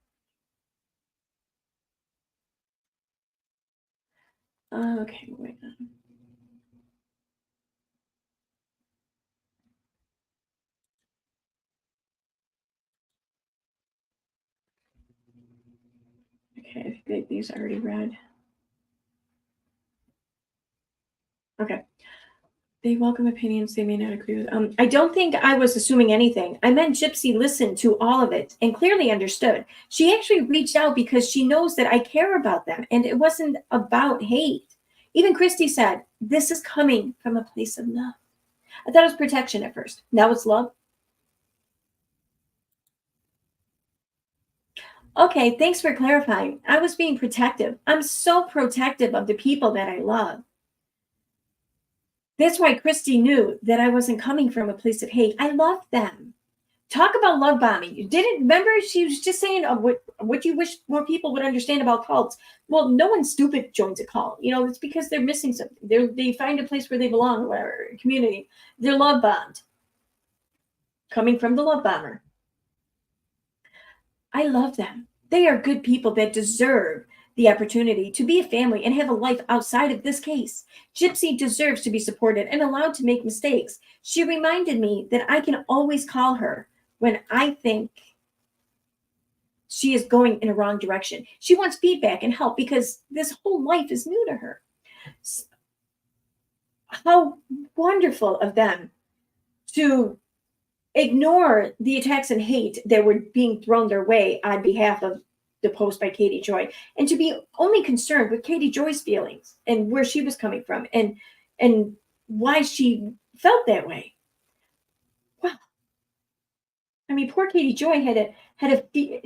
Okay, wait. Okay, I think these are already read. Okay. They welcome opinions they may not agree with. I don't think I was assuming anything. I meant Gypsy listened to all of it and clearly understood. She actually reached out because she knows that I care about them, and it wasn't about hate. Even Christy said, this is coming from a place of love. I thought it was protection at first. Now it's love. Okay, thanks for clarifying. I was being protective. I'm so protective of the people that I love. That's why Christy knew that I wasn't coming from a place of hate. I love them. Talk about love bombing. You didn't remember? She was just saying what you wish more people would understand about cults. Well, no one stupid joins a cult. It's because they're missing something. They find a place where they belong, or whatever, community. They're love bombed. Coming from the love bomber. I love them. They are good people that deserve the opportunity to be a family and have a life outside of this case. Gypsy deserves to be supported and allowed to make mistakes. She reminded me that I can always call her when I think she is going in a wrong direction. She wants feedback and help because this whole life is new to her. How wonderful of them to ignore the attacks and hate that were being thrown their way on behalf of the post by Katie Joy, and to be only concerned with Katie Joy's feelings and where she was coming from and why she felt that way. Wow. I mean, poor Katie Joy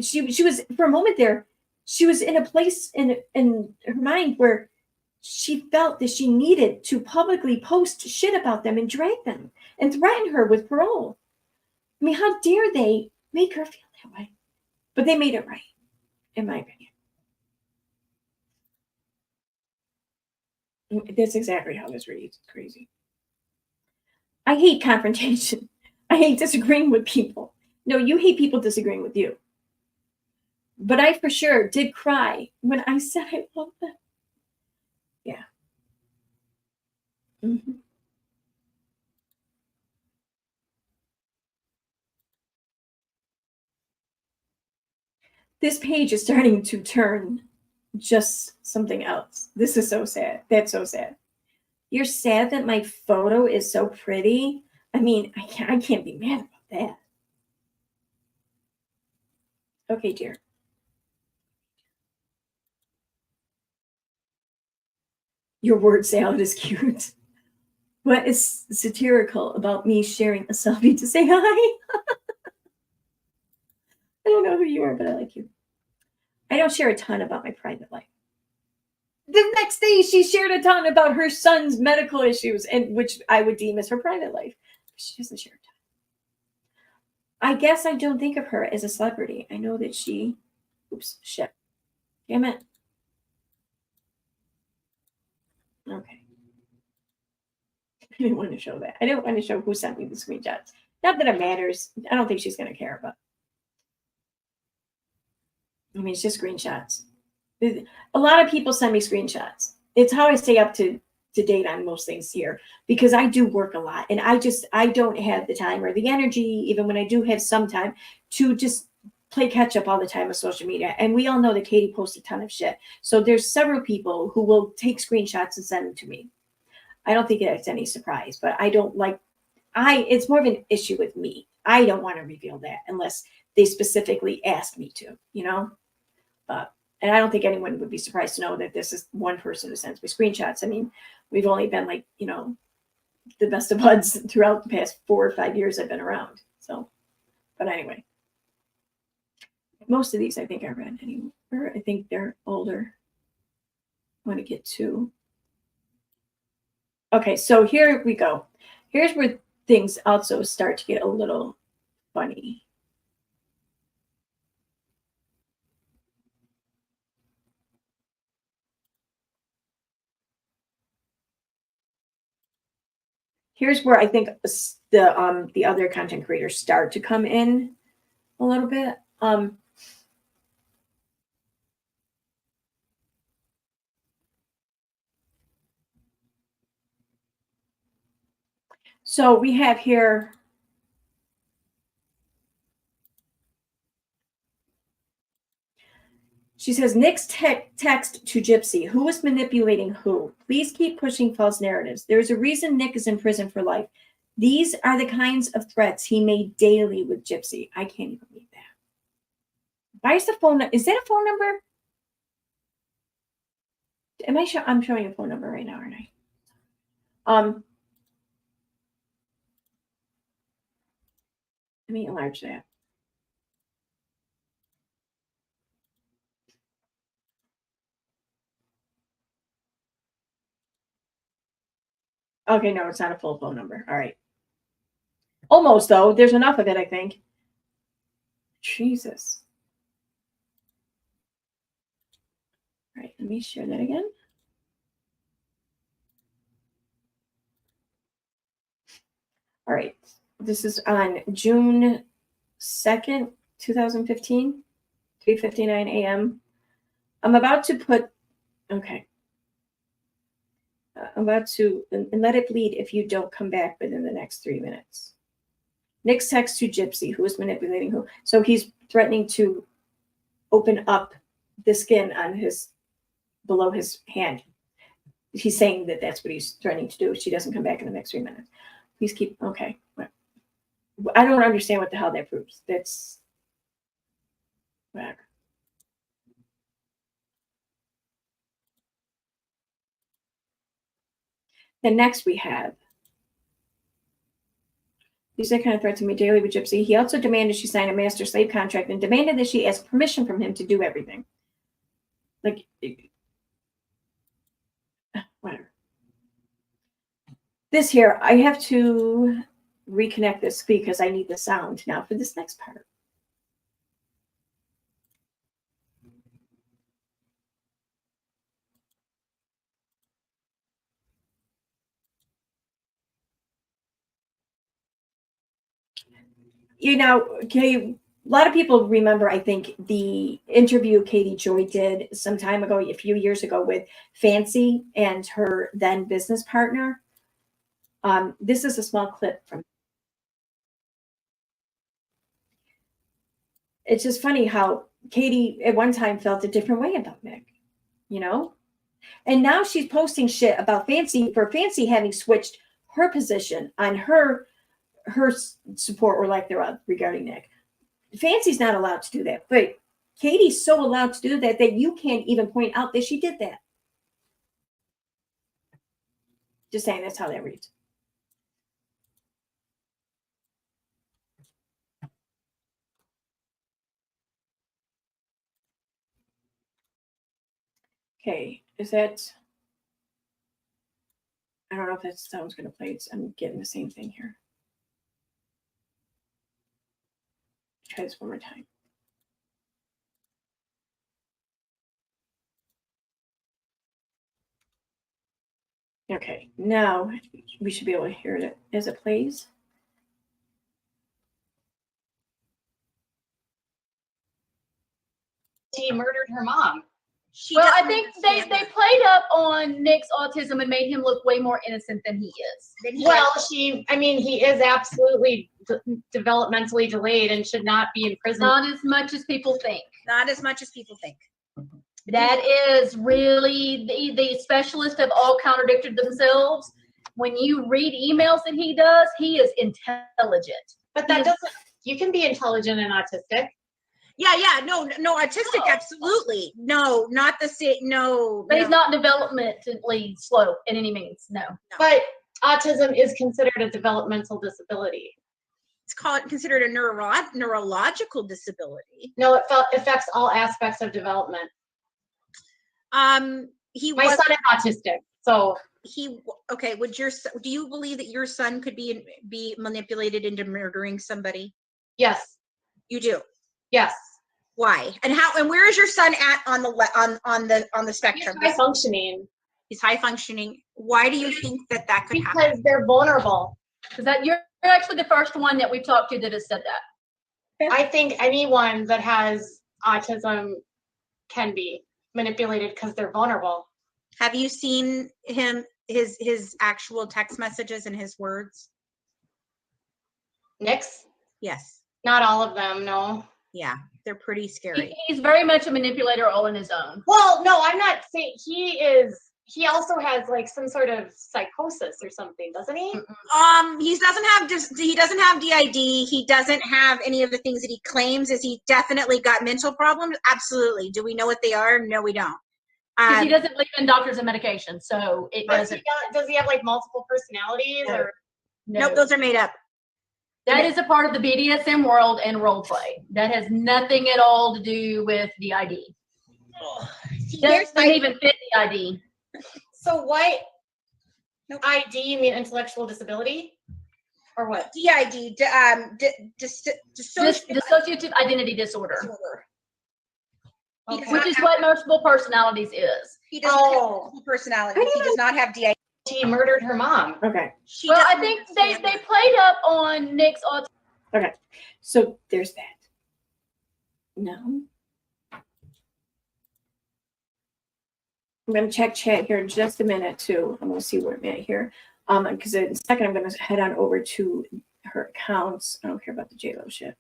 she was, for a moment there, she was in a place in her mind where she felt that she needed to publicly post shit about them and drag them and threaten her with parole. I mean, how dare they make her feel that way? But they made it right, in my opinion. That's exactly how this reads. It's crazy. I hate confrontation. I hate disagreeing with people. No, you hate people disagreeing with you. But I for sure did cry when I said I love them. Yeah. Mm-hmm. This page is starting to turn just something else. This is so sad. That's so sad. You're sad that my photo is so pretty? I mean, I can't be mad about that. Okay, dear. Your word salad is cute. What is satirical about me sharing a selfie to say hi? I don't know who you are, but I like you. I don't share a ton about my private life. The next day, she shared a ton about her son's medical issues, and which I would deem as her private life. She doesn't share a ton. I guess I don't think of her as a celebrity. I know that she. Oops, shit. Damn it. Okay. I didn't want to show that. I didn't want to show who sent me the screenshots. Not that it matters. I don't think she's going to care, but. I mean, it's just screenshots. A lot of people send me screenshots. It's how I stay up to date on most things here, because I do work a lot and I don't have the time or the energy, even when I do have some time, to just play catch up all the time with social media. And we all know that Katie posts a ton of shit. So there's several people who will take screenshots and send them to me. I don't think it's any surprise, but it's more of an issue with me. I don't want to reveal that unless they specifically ask me to, and I don't think anyone would be surprised to know that this is one person who sends me screenshots. I mean, we've only been the best of buds throughout the past 4 or 5 years I've been around. So, but anyway, most of these I think I read anymore. I think they're older. I want to get to. Okay, so here we go. Here's where things also start to get a little funny. Here's where I think the other content creators start to come in a little bit. So we have here. She says, Nick's text to Gypsy, who is manipulating who? Please keep pushing false narratives. There is a reason Nick is in prison for life. These are the kinds of threats he made daily with Gypsy. I can't even believe that. Why is the phone? Is that a phone number? I'm showing a phone number right now, aren't I? Let me enlarge that. Okay, no, it's not a full phone number. All right. Almost, though. There's enough of it, I think. Jesus. All right, let me share that again. All right. This is on June 2nd, 2015, 3:59 a.m. I'm about to put, okay. I'm about to, and let it bleed if you don't come back within the next 3 minutes. Nick's text to Gypsy, who is manipulating who. So he's threatening to open up the skin on his, below his hand. He's saying that that's what he's threatening to do if she doesn't come back in the next 3 minutes. Please keep, okay. I don't understand what the hell that proves. That's whatever. Then next we have, these kind of threats to me daily with Gypsy. He also demanded she sign a master slave contract and demanded that she ask permission from him to do everything. Like, whatever. This here, I have to reconnect this because I need the sound now for this next part. You know, okay, a lot of people remember, I think, the interview Katie Joy did some time ago, a few years ago, with Fancy and her then business partner. This is a small clip from. It's just funny how Katie at one time felt a different way about Nick, you know? And now she's posting shit about Fancy for Fancy having switched her position on her support or lack thereof regarding Nick. Fancy's not allowed to do that, but Katie's so allowed to do that that you can't even point out that she did that. Just saying, that's how that reads. Okay, is that, I don't know if that sound's going to play. I'm getting the same thing here. Try this one more time. Okay, now we should be able to hear it as it plays. She murdered her mom. Well, I think they played up on Nick's autism and made him look way more innocent than he is. He is absolutely developmentally delayed and should not be in prison. Not as much as people think. Not as much as people think. That is really the specialists have all contradicted themselves. When you read emails that he does, he is intelligent. But that doesn't, you can be intelligent and autistic. Yeah, no, autistic, absolutely. No, not the same, no. But he's not developmentally slow in any means, no. But autism is considered a developmental disability. It's considered a neurological disability. No, it affects all aspects of development. My son is autistic, so okay. Do you believe that your son could be manipulated into murdering somebody? Yes. You do? Yes. Why? And how? And where is your son at on the spectrum? He's high functioning. He's high functioning. Why do you think that could happen? Because they're vulnerable. Because you're actually the first one that we've talked to that has said that. I think anyone that has autism can be manipulated because they're vulnerable. Have you seen his actual text messages and his words? Nick's? Yes. Not all of them, no. Yeah, they're pretty scary. He's very much a manipulator all on his own. Well, no, I'm not saying he also has like some sort of psychosis or something, doesn't he? He doesn't have DID. He doesn't have any of the things that he claims. Is he definitely got mental problems? Absolutely. Do we know what they are? No, we don't. Because he doesn't believe in doctors and medication, so it doesn't. Does he have like multiple personalities or? Nope, those are made up. That is a part of the BDSM world and role play. That has nothing at all to do with the ID. See, here's Doesn't my, even fit the ID. So what? Nope. ID, you mean intellectual disability? Or what? DID, Dissociative identity disorder, disorder. Okay. which is what multiple personalities is. He doesn't have Oh. multiple personalities. He does not have DID. She murdered her mom. Okay. Well, I think they played up on Nick's autism. Okay. So there's that. No. I'm going to check chat here in just a minute too. I'm going to see where I'm at here. Because in a second I'm going to head on over to her accounts. I don't care about the JLo shit.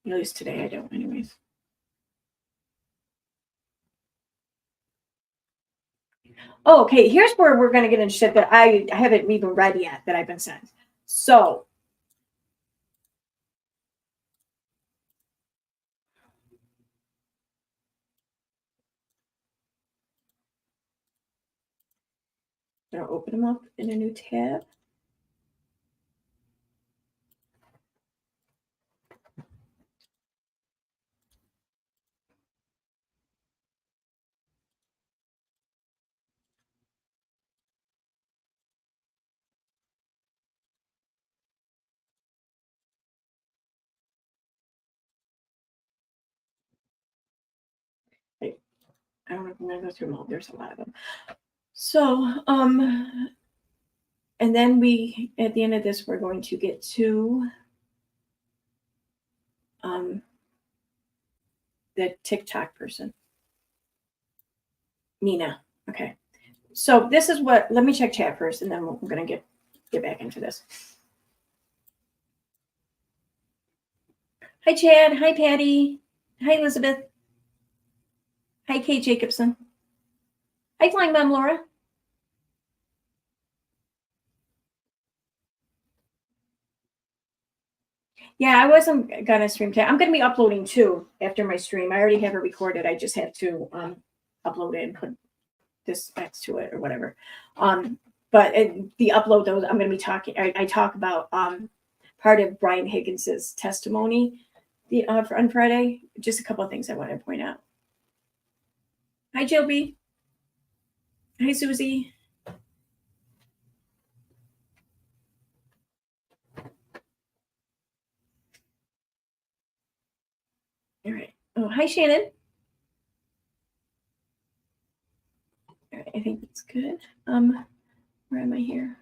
At least today I don't, anyways. Oh, okay. Here's where we're going to get into shit that I haven't even read yet that I've been sent. So. I'm going to open them up in a new tab. I don't know if I'm going to go through them all. There's a lot of them. So, and then we, at the end of this, we're going to get to the TikTok person. Nina. Okay. So this is what, let me check chat first, and then we're going to get back into this. Hi, Chad. Hi, Patty. Hi, Elizabeth. Hi, Kate Jacobson. Hi, Flying Mom Laura. Yeah, I wasn't gonna stream today. I'm gonna be uploading too after my stream. I already have it recorded. I just have to upload it and put this next to it or whatever. But the upload, those I'm gonna be talking. I talk about part of Brian Higgins's testimony on Friday. Just a couple of things I want to point out. Hi, Jill B. Hi, Susie. All right. Oh, hi, Shannon. All right, I think that's good. Where am I here?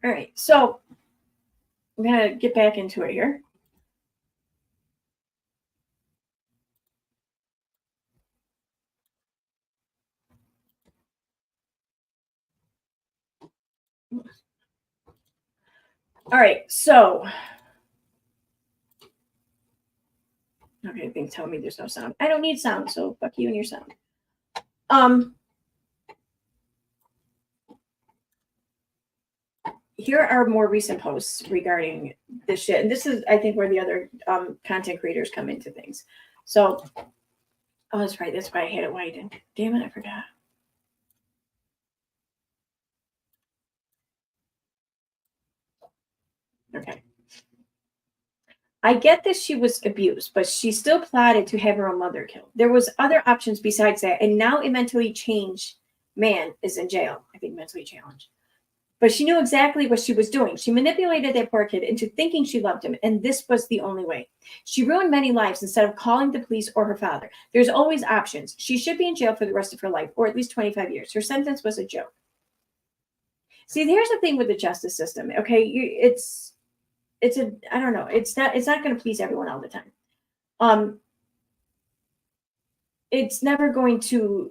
All right, so I'm gonna get back into it here. All right, so okay, things tell me there's no sound. I don't need sound, so fuck you and your sound. Here are more recent posts regarding this shit, and this is, I think, where the other content creators come into things. So, oh, that's right. That's why I had it widened. Damn it, I forgot. Okay. I get that she was abused, but she still plotted to have her own mother killed. There was other options besides that, and now a mentally changed man is in jail. I think mentally challenged. But she knew exactly what she was doing. She manipulated that poor kid into thinking she loved him, and this was the only way. She ruined many lives instead of calling the police or her father. There's always options. She should be in jail for the rest of her life, or at least 25 years. Her sentence was a joke. See, here's the thing with the justice system. Okay, I don't know. It's not going to please everyone all the time. It's never going to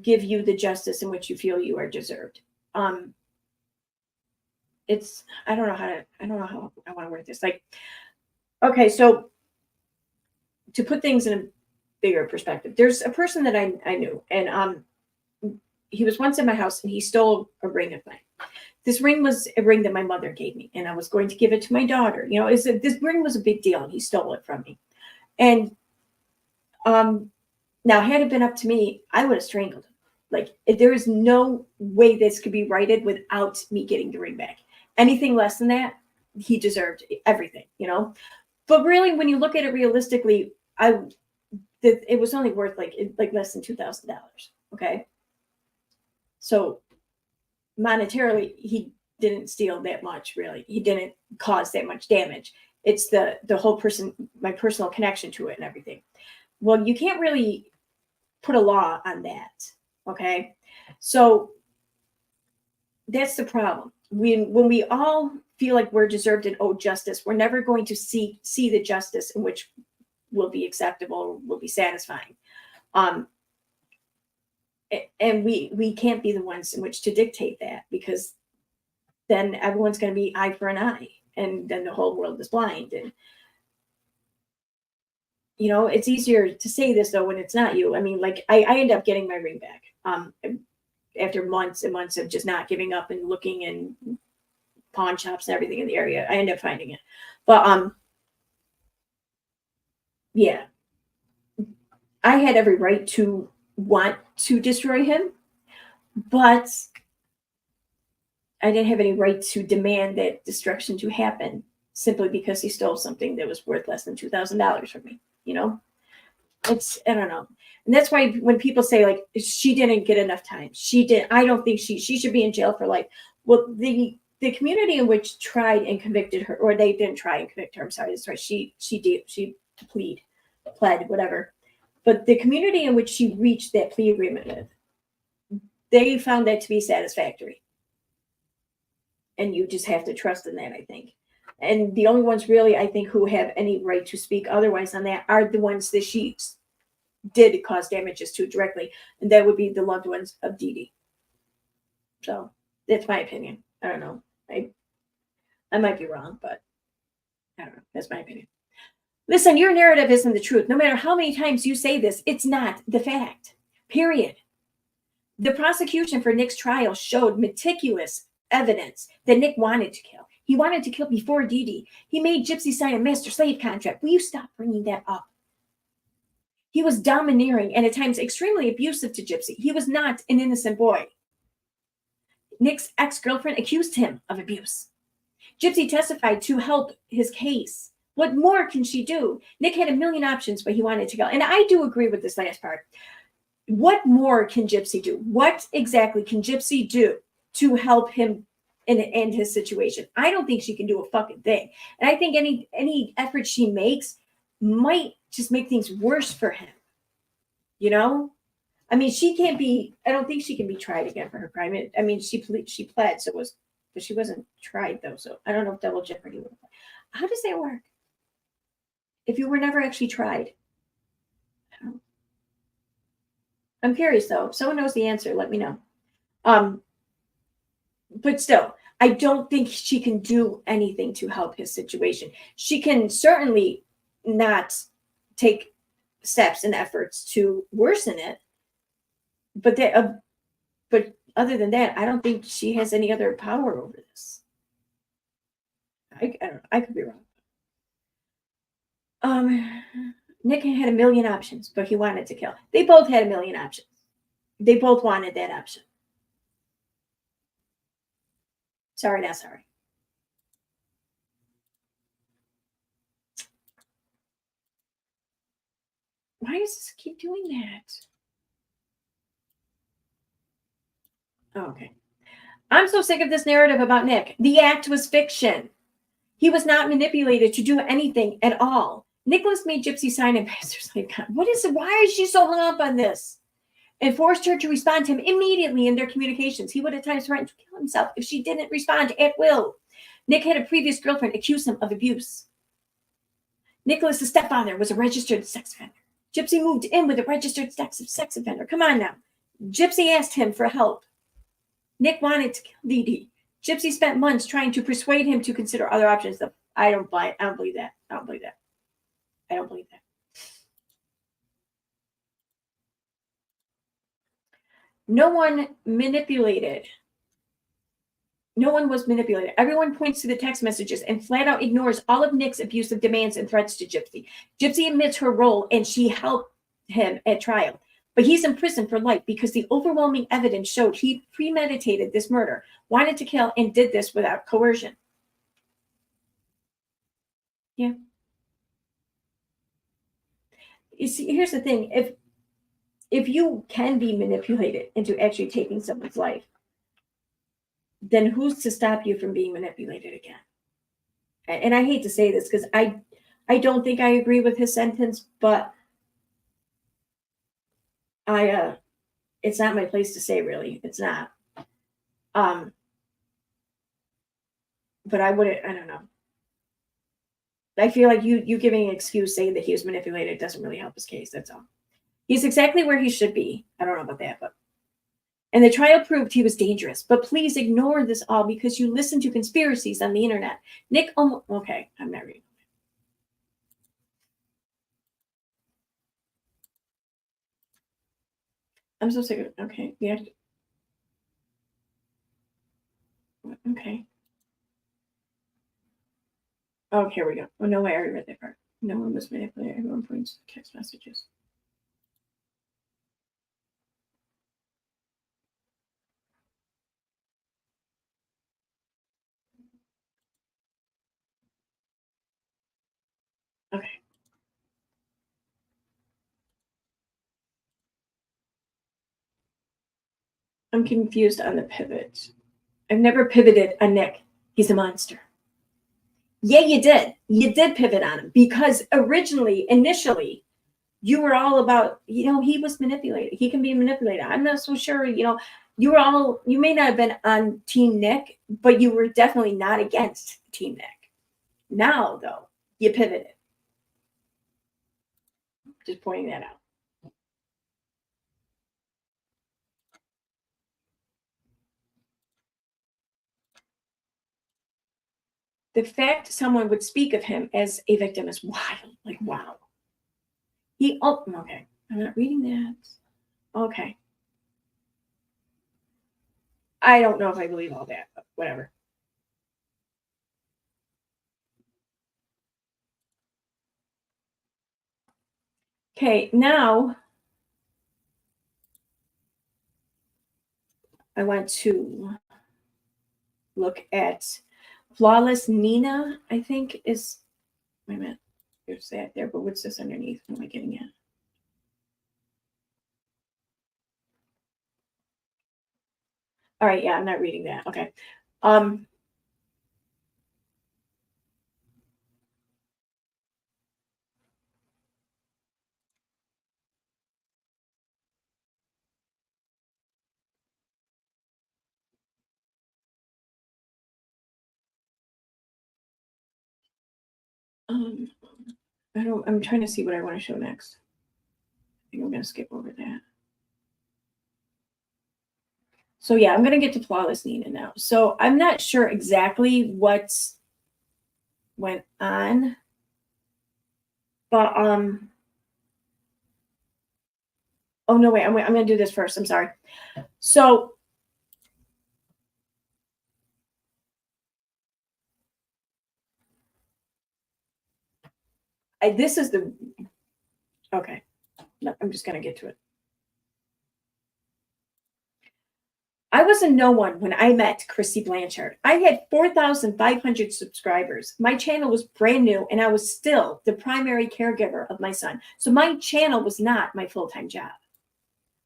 give you the justice in which you feel you are deserved. I don't know how I want to word this. Like, okay, so to put things in a bigger perspective, there's a person that I knew, and he was once in my house, and he stole a ring of mine. This ring was a ring that my mother gave me, and I was going to give it to my daughter. You know, this ring was a big deal, and he stole it from me. And now, had it been up to me, I would have strangled him. Like, there is no way this could be righted without me getting the ring back. Anything less than that, he deserved everything, you know? But really, when you look at it realistically, it was only worth like less than $2,000. Okay. So monetarily, he didn't steal that much, really. He didn't cause that much damage. It's the whole my personal connection to it and everything. Well, you can't really put a law on that. Okay. So that's the problem. When we all feel like we're deserved and owed justice, we're never going to see the justice in which will be acceptable, will be satisfying. And we can't be the ones in which to dictate that, because then everyone's going to be eye for an eye, and then the whole world is blind. And you know, it's easier to say this though when it's not you. I mean, like I end up getting my ring back after months and months of just not giving up and looking in pawn shops and everything in the area. I end up finding it. But yeah, I had every right to want to destroy him, but I didn't have any right to demand that destruction to happen simply because he stole something that was worth less than $2,000 from me. You know, I don't know. And that's why when people say like, she didn't get enough time, I don't think she should be in jail for life. Well, the community in which tried and convicted her, or they didn't try and convict her. I'm sorry. That's right. She pled, whatever. But the community in which she reached that plea agreement with, they found that to be satisfactory. And you just have to trust in that, I think. And the only ones really, I think, who have any right to speak otherwise on that are the ones that she did cause damages to directly. And that would be the loved ones of Dee Dee. So that's my opinion. I don't know. I might be wrong, but I don't know. That's my opinion. Listen, your narrative isn't the truth. No matter how many times you say this, it's not the fact. Period. The prosecution for Nick's trial showed meticulous evidence that Nick wanted to kill. He wanted to kill before Dee Dee. He made Gypsy sign a master slave contract. Will you stop bringing that up? He was domineering and at times extremely abusive to Gypsy. He was not an innocent boy. Nick's ex-girlfriend accused him of abuse. Gypsy testified to help his case. What more can she do? Nick had a million options, but he wanted to kill. And I do agree with this last part. What more can Gypsy do? What exactly can Gypsy do to help him and end his situation? I don't think she can do a fucking thing. And I think any effort she makes might just make things worse for him. You know? I mean, I don't think she can be tried again for her crime. I mean, she pled, but she wasn't tried though. So I don't know if double jeopardy would apply. How does that work? If you were never actually tried? I'm curious though. If someone knows the answer, let me know. But still, I don't think she can do anything to help his situation. She can certainly not take steps and efforts to worsen it. But other than that, I don't think she has any other power over this. I don't know. I could be wrong. Nick had a million options, but he wanted to kill. They both had a million options. They both wanted that option. Sorry, not sorry. Why does this keep doing that? Oh, okay. I'm so sick of this narrative about Nick. The act was fiction. He was not manipulated to do anything at all. Nicholas made Gypsy sign a master slave contract. What is it? Why is she so hung up on this? And forced her to respond to him immediately in their communications. He would at times threaten to kill himself if she didn't respond at will. Nick had a previous girlfriend accuse him of abuse. Nicholas's stepfather was a registered sex offender. Gypsy moved in with a registered sex offender. Come on now. Gypsy asked him for help. Nick wanted to kill Dee Dee. Gypsy spent months trying to persuade him to consider other options. I don't believe that. I don't believe that. I don't believe that. No one manipulated. No one was manipulated. Everyone points to the text messages and flat out ignores all of Nick's abusive demands and threats to Gypsy. Gypsy admits her role and she helped him at trial. But he's in prison for life because the overwhelming evidence showed he premeditated this murder, wanted to kill, and did this without coercion. Yeah. You see, here's the thing. If you can be manipulated into actually taking someone's life, then who's to stop you from being manipulated again? And I hate to say this because I don't think I agree with his sentence, but it's not my place to say, really. It's not. But I don't know. I feel like you giving an excuse saying that he was manipulated doesn't really help his case. That's all. He's exactly where he should be. I don't know about that, but. And the trial proved he was dangerous. But please ignore this all because you listen to conspiracies on the internet. Nick, okay, I'm not reading. I'm so sick of it. Okay, yeah. Okay. Oh, here we go. Oh, no way, I already read that part. No one was manipulated. Everyone points to text messages. Okay. I'm confused on the pivot. I've never pivoted on Nick. He's a monster. Yeah, you did. You did pivot on him because initially, you were all about, he was manipulated. He can be manipulated. I'm not so sure, you may not have been on Team Nick, but you were definitely not against Team Nick. Now, though, you pivoted. Just pointing that out. The fact someone would speak of him as a victim is wild. Like, wow. Okay. I'm not reading that. Okay. I don't know if I believe all that, but whatever. Okay, now I want to look at Flawless Nina, I think is, wait a minute, there's that there, but what's this underneath? What am I getting at? All right, yeah, I'm not reading that. Okay. I'm trying to see what I want to show next. I think I'm going to skip over that. So yeah, I'm going to get to Flawless Nina now. So I'm not sure exactly what went on, but oh no, wait, I'm going to do this first. I'm sorry. So this is the, okay, no, I'm just going to get to it. I was a no one when I met Christy Blanchard. I had 4,500 subscribers. My channel was brand new and I was still the primary caregiver of my son. So my channel was not my full-time job.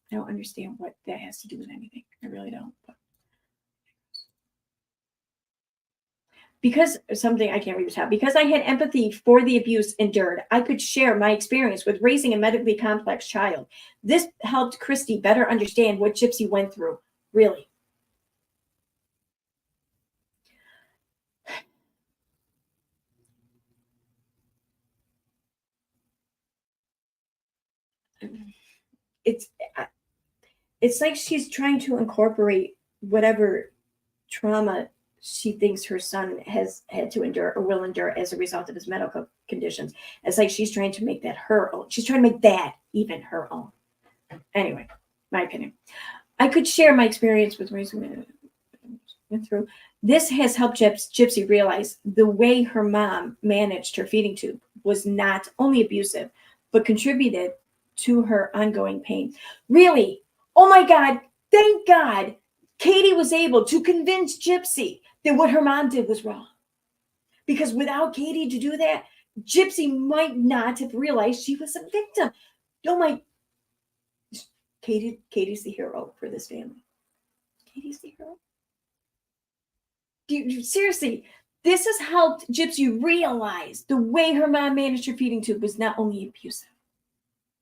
I don't understand what that has to do with anything. I really don't. But because something, I can't read the top, because I had empathy for the abuse endured, I could share my experience with raising a medically complex child. This helped Christy better understand what Gypsy went through. Really. It's like she's trying to incorporate whatever trauma she thinks her son has had to endure or will endure as a result of his medical conditions. It's like she's trying to make that her own. She's trying to make that even her own. Anyway, my opinion. I could share my experience with raising went through. This has helped Gypsy realize the way her mom managed her feeding tube was not only abusive, but contributed to her ongoing pain. Really? Oh my God. Thank God Katie was able to convince Gypsy that what her mom did was wrong. Because without Katie to do that, Gypsy might not have realized she was a victim. Oh my, Katie's the hero for this family. Katie's the hero. Seriously, this has helped Gypsy realize the way her mom managed her feeding tube was not only abusive,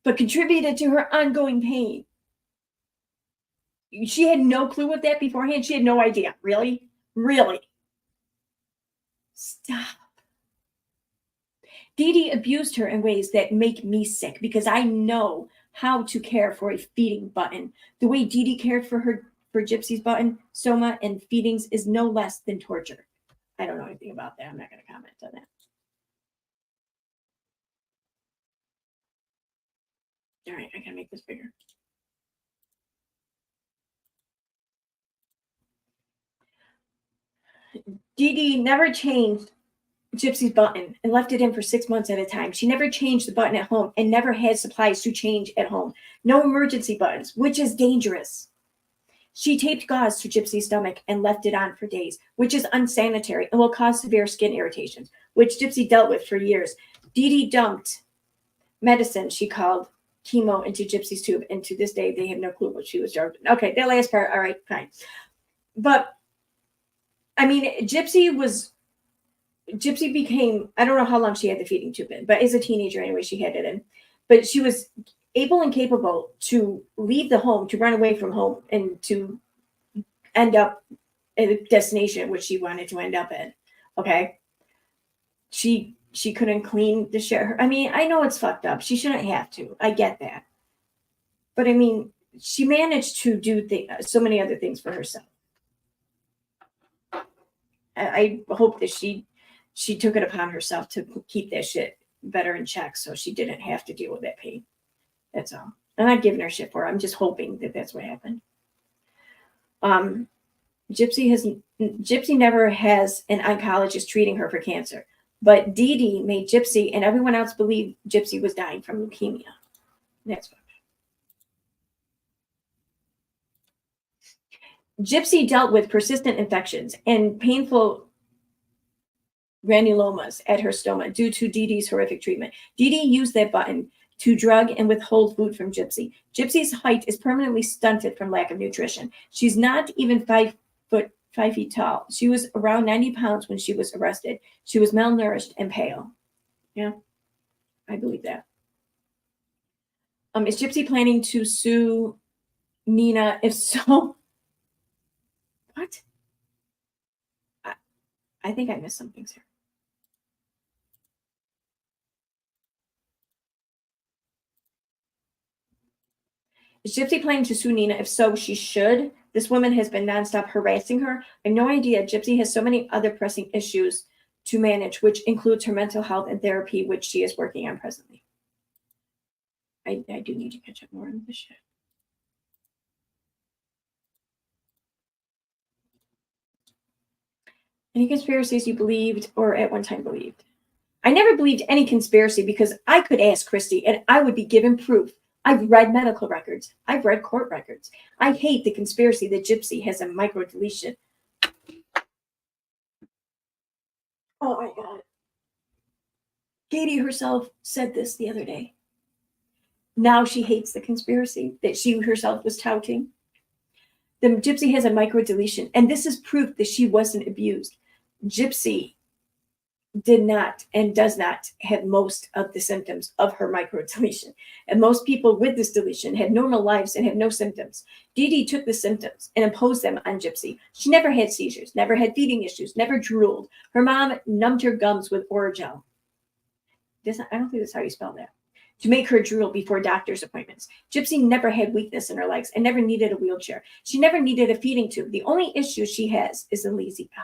but contributed to her ongoing pain. She had no clue of that beforehand. She had no idea. Really? Really? Stop. Dee Dee abused her in ways that make me sick because I know how to care for a feeding button. The way Dee Dee cared for Gypsy's button, Soma, and feedings is no less than torture. I don't know anything about that. I'm not going to comment on that. All right, I got to make this bigger. Dee Dee never changed Gypsy's button and left it in for 6 months at a time. She never changed the button at home and never had supplies to change at home. No emergency buttons, which is dangerous. She taped gauze to Gypsy's stomach and left it on for days, which is unsanitary and will cause severe skin irritations, which Gypsy dealt with for years. Dee Dee dumped medicine she called chemo into Gypsy's tube, and to this day, they have no clue what she was drugged. Okay, that last part, all right, fine. But, I mean, Gypsy became, I don't know how long she had the feeding tube in, but as a teenager anyway, she had it in. But she was able and capable to leave the home, to run away from home, and to end up at a destination which she wanted to end up in. Okay? She couldn't clean the shower. I mean, I know it's fucked up. She shouldn't have to. I get that. But I mean, she managed to do so many other things for herself. I hope that she took it upon herself to keep that shit better in check so she didn't have to deal with that pain. That's all. I'm not giving her shit for it. I'm just hoping that that's what happened. Gypsy never has an oncologist treating her for cancer, but Dee Dee made Gypsy and everyone else believe Gypsy was dying from leukemia. That's what. Gypsy dealt with persistent infections and painful granulomas at her stoma due to Dee Dee's horrific treatment. Dee Dee used that button to drug and withhold food from Gypsy. Gypsy's height is permanently stunted from lack of nutrition. She's not even 5 feet tall. She was around 90 pounds when she was arrested. She was malnourished and pale. Yeah, I believe that. Is Gypsy planning to sue Nina? If so, what? I think I missed some things here. Is Gypsy planning to sue Nina? If so, she should. This woman has been nonstop harassing her. I have no idea. Gypsy has so many other pressing issues to manage, which includes her mental health and therapy, which she is working on presently. I do need to catch up more on this shit. Any conspiracies you believed or at one time believed? I never believed any conspiracy because I could ask Christy and I would be given proof. I've read medical records. I've read court records. I hate the conspiracy that Gypsy has a microdeletion. Oh my God. Katie herself said this the other day. Now she hates the conspiracy that she herself was touting. The Gypsy has a microdeletion, and this is proof that she wasn't abused. Gypsy did not and does not have most of the symptoms of her microdeletion. And most people with this deletion had normal lives and have no symptoms. Dee Dee took the symptoms and imposed them on Gypsy. She never had seizures, never had feeding issues, never drooled. Her mom numbed her gums with Oragel. I don't think that's how you spell that. To make her drool before doctor's appointments. Gypsy never had weakness in her legs and never needed a wheelchair. She never needed a feeding tube. The only issue she has is a lazy eye.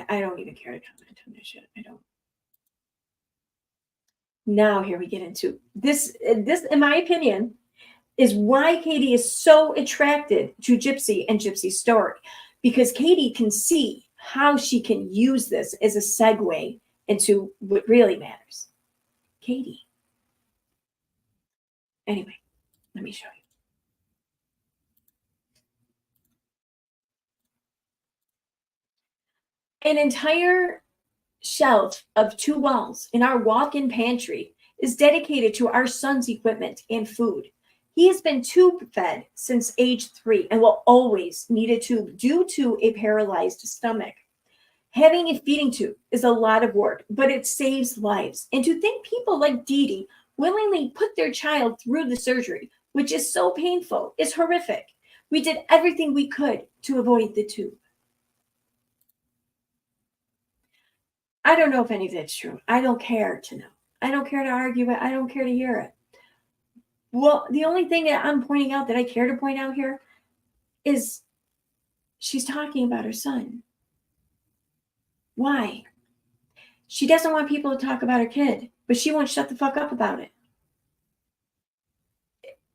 I don't even care to comment on this shit. I don't. Now here we get into this, in my opinion, is why Katie is so attracted to Gypsy and Gypsy's story. Because Katie can see how she can use this as a segue into what really matters. Katie Anyway, let me show you. An entire shelf of 2 walls in our walk-in pantry is dedicated to our son's equipment and food. He has been tube fed since age 3 and will always need a tube due to a paralyzed stomach. Having a feeding tube is a lot of work, but it saves lives. And to think people like Dee Dee willingly put their child through the surgery, which is so painful, is horrific. We did everything we could to avoid the tube. I don't know if any of that's true. I don't care to know. I don't care to argue it. I don't care to hear it. Well, the only thing that I'm pointing out that I care to point out here is she's talking about her son. Why? She doesn't want people to talk about her kid, but she won't shut the fuck up about it.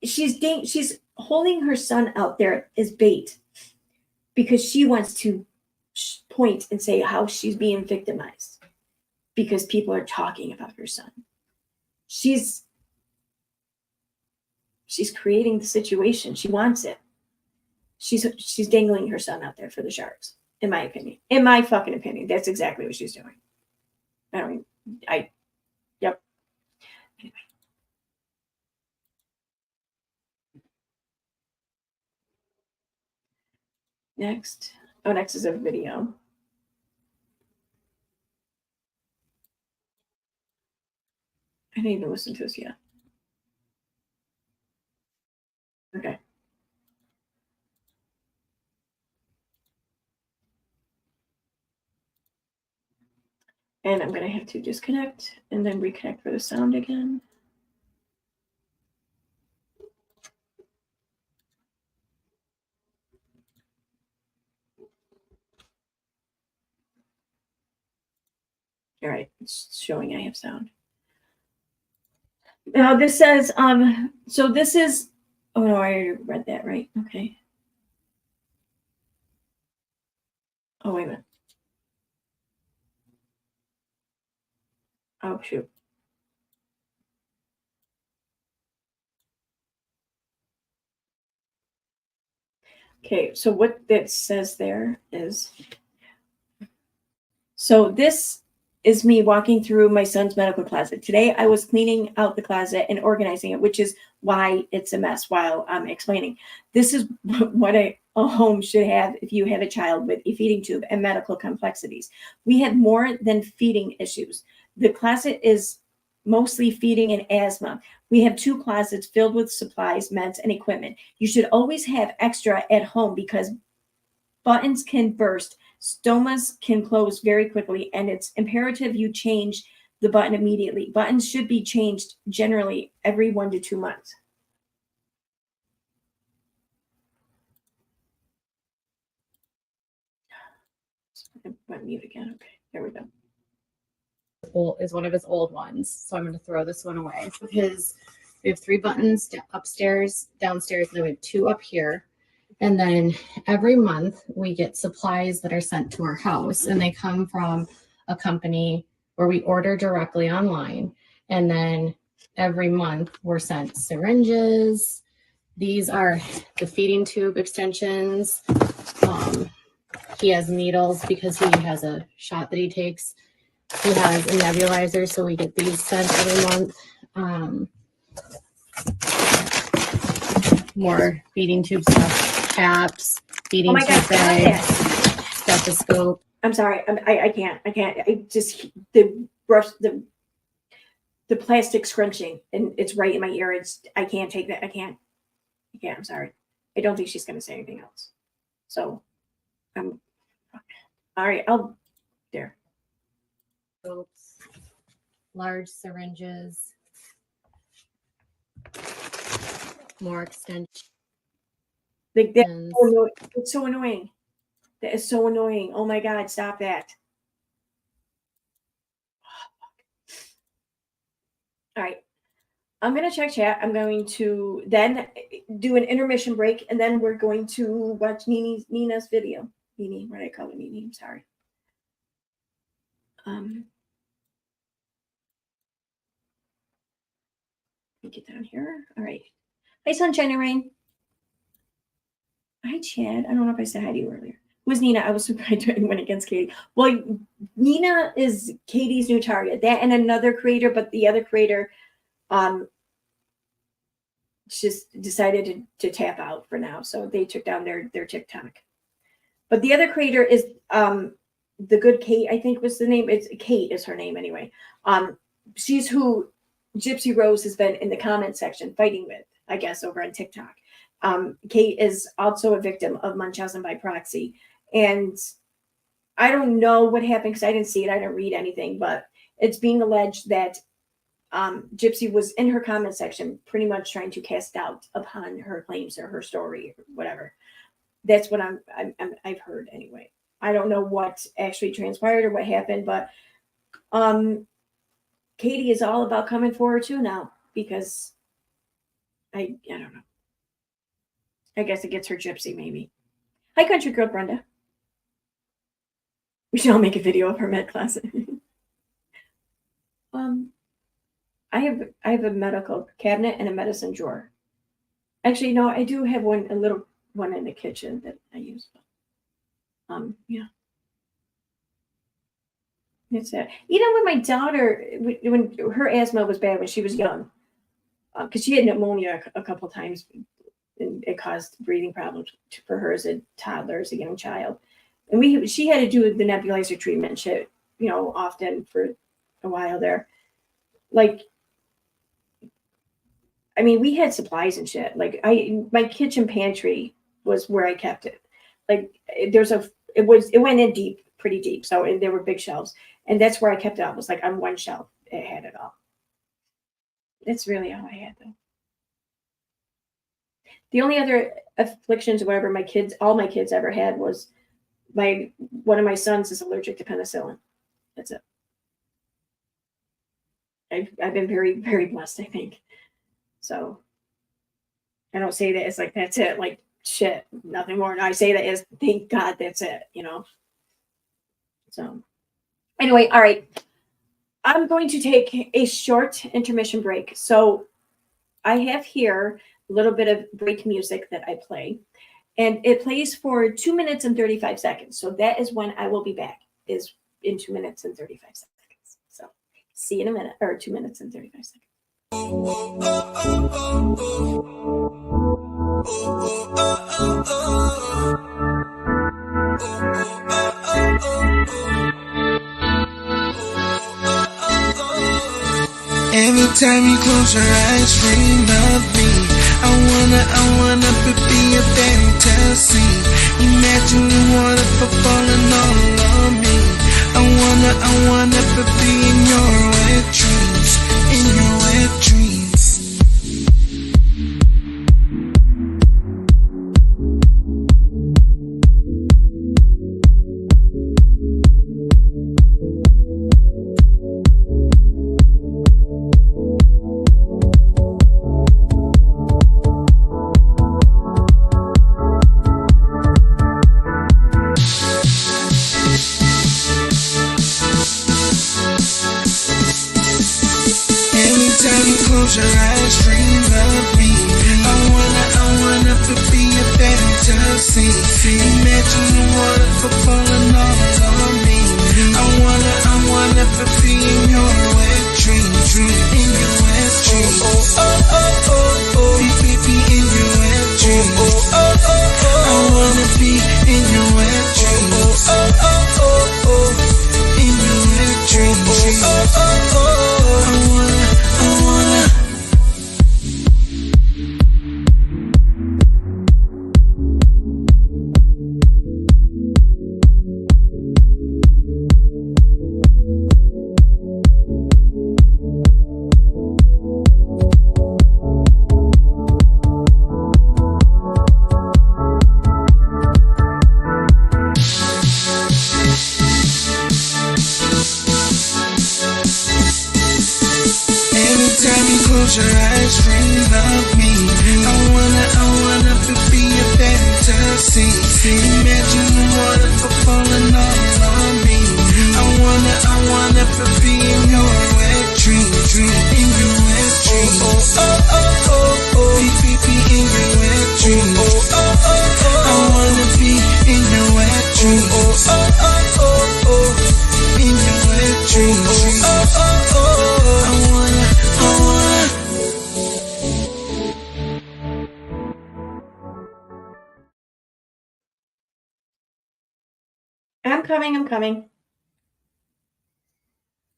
She's holding her son out there as bait because she wants to point and say how she's being victimized because people are talking about her son. She's creating the situation. She wants it. She's dangling her son out there for the sharks, in my opinion. In my fucking opinion, that's exactly what she's doing. Yep. Anyway. Next. Oh, next is a video. I didn't even listen to this yet. Okay. And I'm going to have to disconnect and then reconnect for the sound again. All right, it's showing I have sound. Now this says, so this is, oh no, I already read that, right? Okay. Oh, wait a minute. Oh, shoot. Okay, so what that says there is, so this is me walking through my son's medical closet. Today, I was cleaning out the closet and organizing it, which is why it's a mess while I'm explaining. This is what a home should have if you have a child with a feeding tube and medical complexities. We have more than feeding issues. The closet is mostly feeding and asthma. We have 2 closets filled with supplies, meds, and equipment. You should always have extra at home because buttons can burst, stomas can close very quickly, and it's imperative you change the button immediately. Buttons should be changed generally every 1 to 2 months. I went mute again. Okay, there we go. Is one of his old ones, so I'm going to throw this one away. We have 3 buttons upstairs, downstairs, and then we have 2 up here. And then every month we get supplies that are sent to our house, and they come from a company where we order directly online. And then every month we're sent syringes. These are the feeding tube extensions. He has needles because he has a shot that he takes. He has a nebulizer, so we get these sent every month. More feeding tube stuff, caps, feeding tube bags, stethoscope. I'm sorry, I can't. I just the plastic scrunching, and it's right in my ear. I can't take that. I can't. I'm sorry. I don't think she's going to say anything else. So, all right. There. Scopes, large syringes, more extensions. Like that, it's so annoying. That is so annoying. Oh my God, stop that. All right. I'm going to check chat. I'm going to then do an intermission break, and then we're going to watch Nina's video. Nini, what did I call it? Nini, I'm sorry. me get down here. All right. Hi, Sunshine and Rain. Hi, Chad. I don't know if I said hi to you earlier. Who's Nina? I was surprised I went against Katie. Well, Nina is Katie's new target. That and another creator, but the other creator just decided to tap out for now. So they took down their TikTok. But the other creator is the good Kate, I think was the name. It's Kate is her name anyway. She's who Gypsy Rose has been in the comment section fighting with, I guess, over on TikTok. Kate is also a victim of Munchausen by proxy. And I don't know what happened because I didn't see it. I didn't read anything, but it's being alleged that Gypsy was in her comment section pretty much trying to cast doubt upon her claims or her story or whatever. That's what I've heard anyway. I don't know what actually transpired or what happened, but Katie is all about coming forward too now because I don't know. I guess it gets her Gypsy maybe. Hi, country girl Brenda. We should all make a video of her med class. I have a medical cabinet and a medicine drawer. Actually, no, I do have a little one in the kitchen that I use. Yeah. It's it. Even when my daughter, when her asthma was bad when she was young, because she had pneumonia a couple times, and it caused breathing problems for her as a toddler, as a young child. And she had to do the nebulizer treatment shit, often for a while there. Like, I mean, we had supplies and shit. Like my kitchen pantry was where I kept it. Like it went in deep, pretty deep. So there were big shelves, and that's where I kept it all. It was like on one shelf, it had it all. That's really all I had though. The only other afflictions or whatever all my kids ever had was one of my sons is allergic to penicillin. That's it. I've been very, very blessed, I think. So I don't say that as like, that's it, like shit, nothing more. No, I say that as thank God that's it, So anyway, all right. I'm going to take a short intermission break. So I have here a little bit of break music that I play, and it plays for 2 minutes and 35 seconds. So that is when I will be back, is in 2 minutes and 35 seconds. So see you in a minute, or 2 minutes and 35 seconds. Every time you close your eyes, dream of me. I wanna be a fantasy. Imagine the water falling all on me. I wanna be in your wet dreams, in your wet dreams. Close your eyes, dream of me. I wanna be a fantasy. Imagine the water falling all on me. I wanna be in your wet dreams, in your wet dreams. Be in your wet dreams. I wanna be in your wet dreams. In your wet dreams. I wanna. Close your eyes, dream of me. I wanna be a fantasy. Imagine the water falling all on me. I wanna be in your wet dreams, in your wet dreams. coming.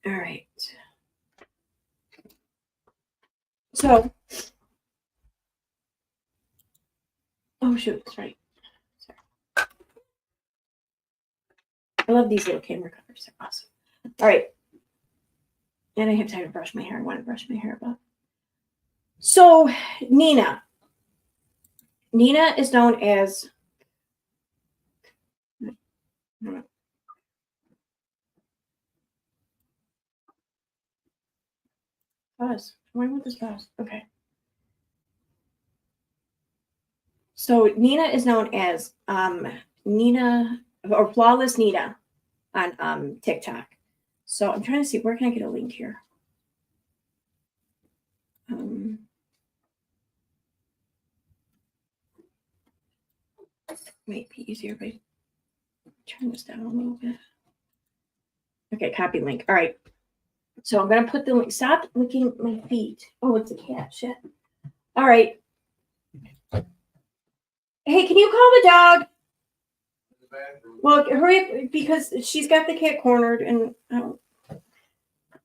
All right. So, oh shoot, that's right. Sorry. I love these little camera covers. They're awesome. All right. And I have time to brush my hair. I want to brush my hair up. So, Nina. Nina is known as pause. Why won't this pause? Okay. So Nina is known as Nina or Flawless Nina on TikTok. So I'm trying to see where can I get a link here. Might be easier if I turn this down a little bit. Okay, copy link. All right. So I'm gonna put the link. Stop licking at my feet. Oh, it's a cat. Shit. All right. Hey, can you call the dog? Well, hurry up because she's got the cat cornered and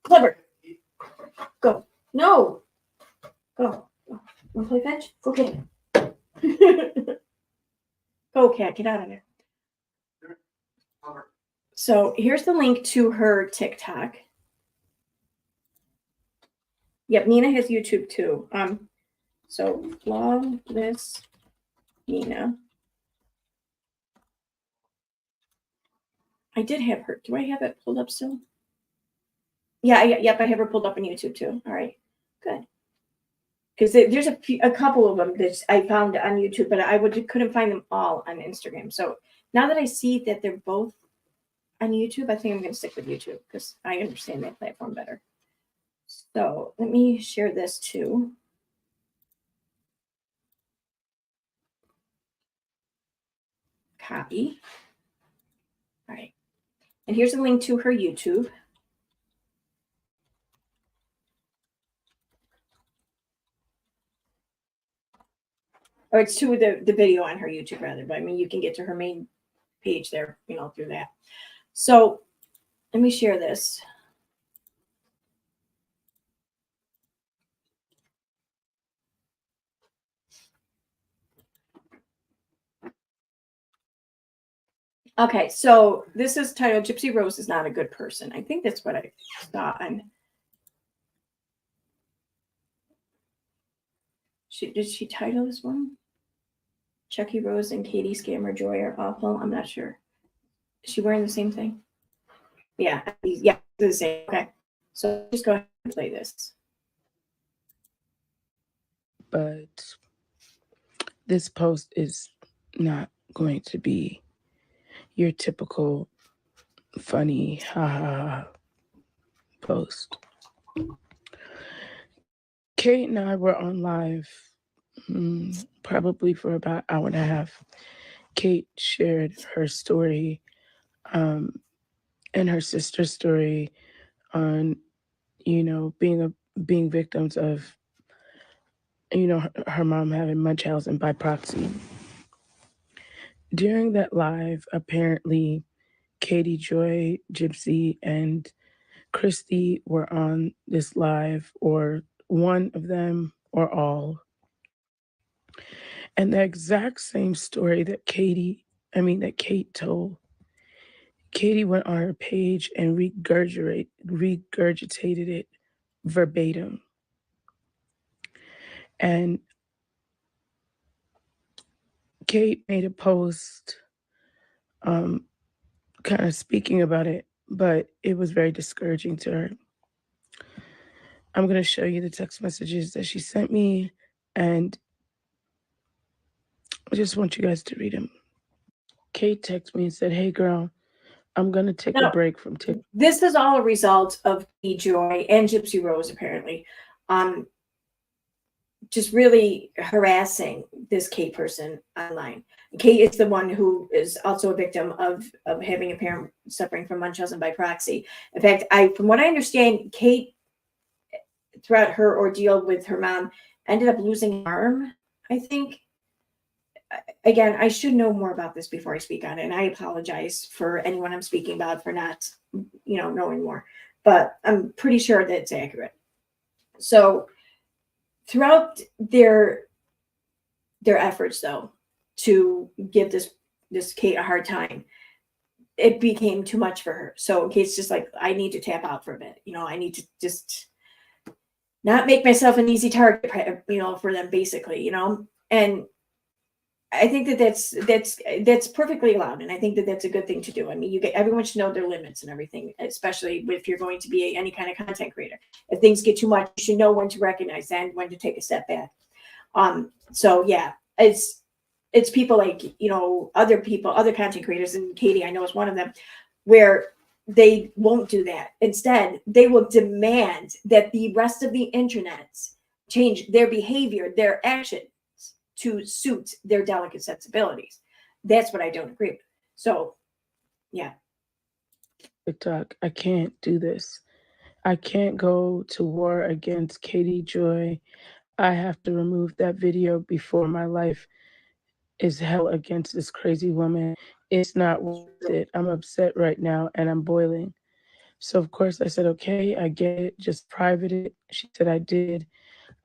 Clever. Go. No. Go. Want to play fetch? Go get it. Go, cat. Get out of there. So here's the link to her TikTok. Yep, Nina has YouTube too. So Flawless Nina. I did have her. Do I have it pulled up still? Yeah, yep, I have her pulled up on YouTube too. All right, good. Because there's a couple of them that I found on YouTube, but couldn't find them all on Instagram. So now that I see that they're both on YouTube, I think I'm going to stick with YouTube because I understand that platform better. So let me share this too. Copy. All right. And here's a link to her YouTube. Or it's to the video on her YouTube rather, but I mean, you can get to her main page there, through that. So let me share this. Okay, so this is titled Gypsy Rose is Not a Good Person. I think that's what I saw on. Did she title this one? Chucky Rose and Katie Scammer Joy are awful. I'm not sure. Is she wearing the same thing? Yeah, it's the same. Okay, so just go ahead and play this. But this post is not going to be your typical funny ha post. Kate and I were on live probably for about an hour and a half. Kate shared her story and her sister's story on, being victims of, her mom having Munchausen by proxy. During that live, apparently, Katie, Joy, Gypsy, and Christy were on this live, or one of them, or all. And the exact same story that Kate told, Katie went on her page and regurgitated it verbatim. And Kate made a post kind of speaking about it, but it was very discouraging to her. I'm going to show you the text messages that she sent me, and I just want you guys to read them. Kate texted me and said, "Hey girl, I'm going to take a break from TikTok." This is all a result of Joy and Gypsy Rose, apparently. Just really harassing this Kate person online. Kate is the one who is also a victim of having a parent suffering from Munchausen by proxy. In fact, from what I understand, Kate, throughout her ordeal with her mom, ended up losing an arm, I think. again, I should know more about this before I speak on it. And I apologize for anyone I'm speaking about for not, knowing more, but I'm pretty sure that it's accurate. So throughout their efforts though, to give this Kate a hard time, it became too much for her. So Kate's just like, I need to tap out for a bit. I need to just not make myself an easy target, for them basically, and I think that's perfectly allowed. And I think that that's a good thing to do. I mean, everyone should know their limits and everything, especially if you're going to be any kind of content creator. If things get too much, you should know when to recognize that and when to take a step back. So yeah, it's people like, other people, other content creators, and Katie, I know, is one of them, where they won't do that. Instead, they will demand that the rest of the internet change their behavior, their actions to suit their delicate sensibilities. That's what I don't agree with. So, yeah. TikTok, I can't do this. I can't go to war against Katie Joy. I have to remove that video before my life is hell against this crazy woman. It's not worth it. I'm upset right now and I'm boiling. So of course I said, okay, I get it. Just private it. She said I did.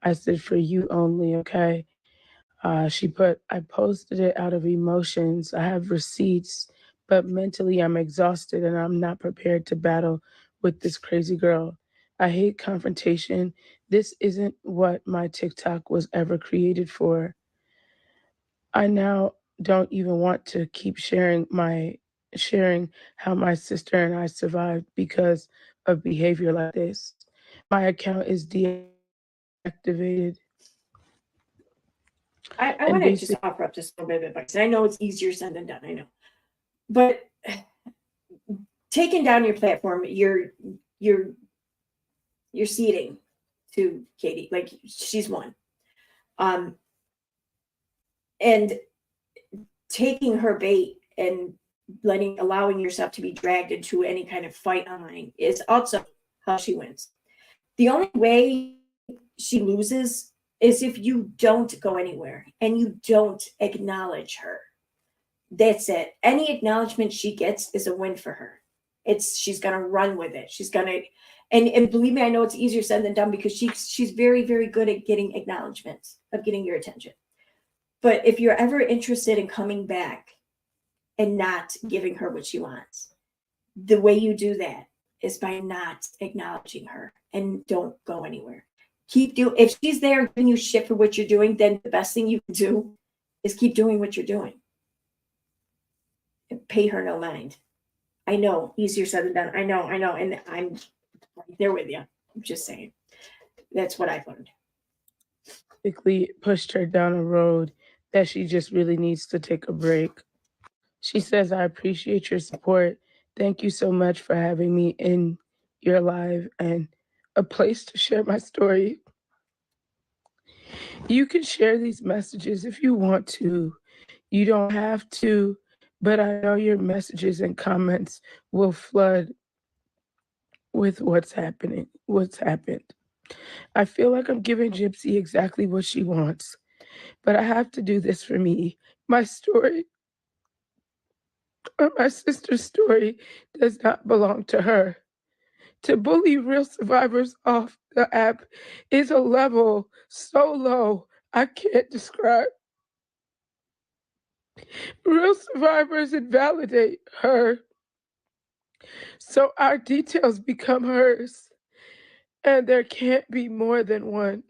I said, for you only, okay? I posted it out of emotions. I have receipts, but mentally I'm exhausted and I'm not prepared to battle with this crazy girl. I hate confrontation. This isn't what my TikTok was ever created for. I now don't even want to keep sharing how my sister and I survived because of behavior like this. My account is deactivated. I want to just offer up just a little bit of advice. And I know it's easier said than done, I know. But taking down your platform, you're ceding to Katie. Like, she's one. And taking her bait and allowing yourself to be dragged into any kind of fight online is also how she wins. The only way she loses is if you don't go anywhere and you don't acknowledge her. That's it. Any acknowledgement she gets is a win for her. She's gonna run with it. She's gonna, and believe me, I know it's easier said than done, because she's very, very good at getting acknowledgement, of getting your attention. But if you're ever interested in coming back and not giving her what she wants, the way you do that is by not acknowledging her, and don't go anywhere. If she's there giving you shit for what you're doing, then the best thing you can do is keep doing what you're doing. And pay her no mind. I know, easier said than done. I know. And I'm right there with you. I'm just saying. That's what I've learned. Basically pushed her down a road that she just really needs to take a break. She says, I appreciate your support. Thank you so much for having me in your live and a place to share my story. You can share these messages if you want to. You don't have to, but I know your messages and comments will flood with what's happened. I feel like I'm giving Gypsy exactly what she wants, but I have to do this for me. My story, or my sister's story, does not belong to her. To bully real survivors off the app is a level so low I can't describe. Real survivors invalidate her, so our details become hers, and there can't be more than one.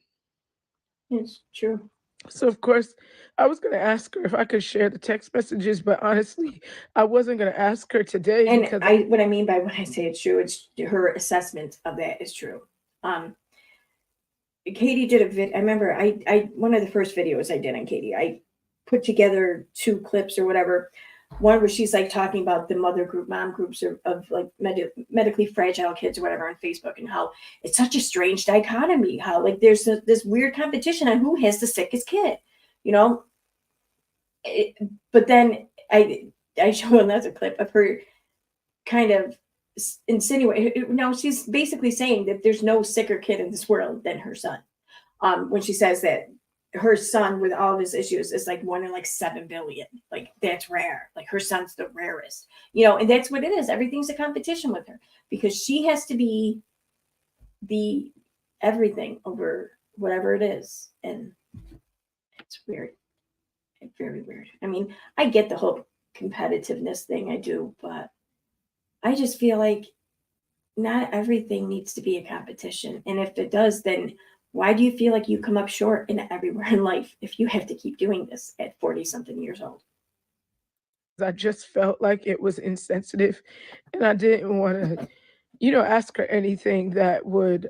It's true. So of course, I was going to ask her if I could share the text messages, but honestly, I wasn't going to ask her today. And because what I mean by when I say it's true, it's her assessment of that is true. Katie did a vid. I remember one of the first videos I did on Katie, I put together 2 clips or whatever. One where she's like talking about the mom groups of like medically fragile kids or whatever on Facebook, and how it's such a strange dichotomy, how like there's this weird competition on who has the sickest kid, but then I show another clip of her kind of insinuating. Now she's basically saying that there's no sicker kid in this world than her son. When she says that her son with all of his issues is like 1 in like 7 billion. Like that's rare. Like her son's the rarest, and that's what it is. Everything's a competition with her because she has to be the everything over whatever it is. And it's weird. It's very weird. I mean, I get the whole competitiveness thing, I do, but I just feel like not everything needs to be a competition. And if it does, then why do you feel like you come up short in everywhere in life if you have to keep doing this at 40 something years old? I just felt like it was insensitive, and I didn't want to, ask her anything that would,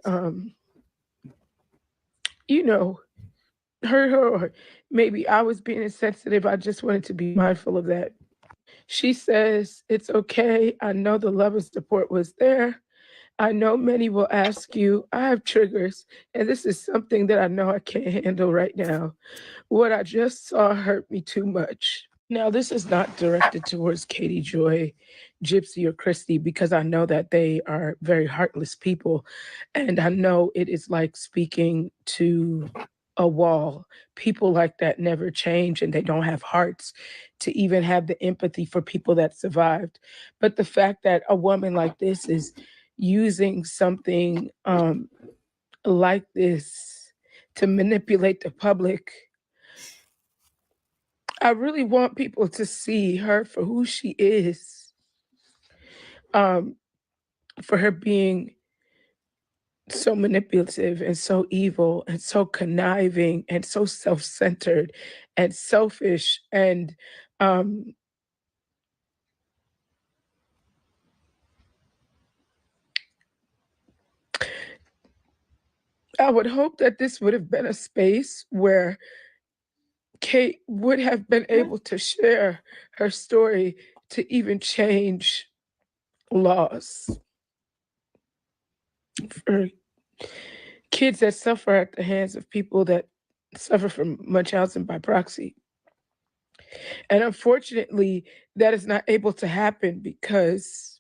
hurt her, or maybe I was being insensitive. I just wanted to be mindful of that. She says, "It's okay. I know the love and support was there. I know many will ask you. I have triggers, and this is something that I know I can't handle right now. What I just saw hurt me too much." Now, this is not directed towards Katie, Joy, Gypsy, or Christy, because I know that they are very heartless people. And I know it is like speaking to a wall. People like that never change, and they don't have hearts to even have the empathy for people that survived. But the fact that a woman like this is using something like this to manipulate the public, I really want people to see her for who she is, for her being so manipulative and so evil and so conniving and so self-centered and selfish. And I would hope that this would have been a space where Kate would have been able to share her story to even change laws for kids that suffer at the hands of people that suffer from Munchausen by proxy. And unfortunately, that is not able to happen because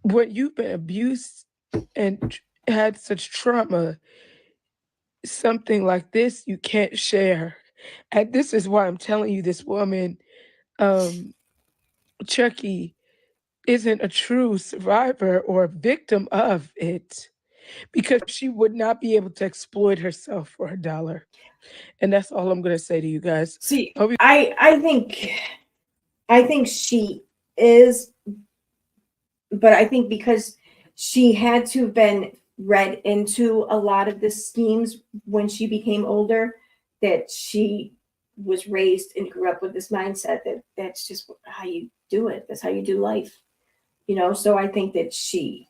when you've been abused and had such trauma, something like this you can't share. And this is why I'm telling you, this woman, Chucky, isn't a true survivor or victim of it, because she would not be able to exploit herself for a dollar. And that's all I'm going to say to you guys. See, Hope you- I think she is, but I think because she had to have been read into a lot of the schemes when she became older, that she was raised and grew up with this mindset that that's just how you do it. That's how you do life. So I think that she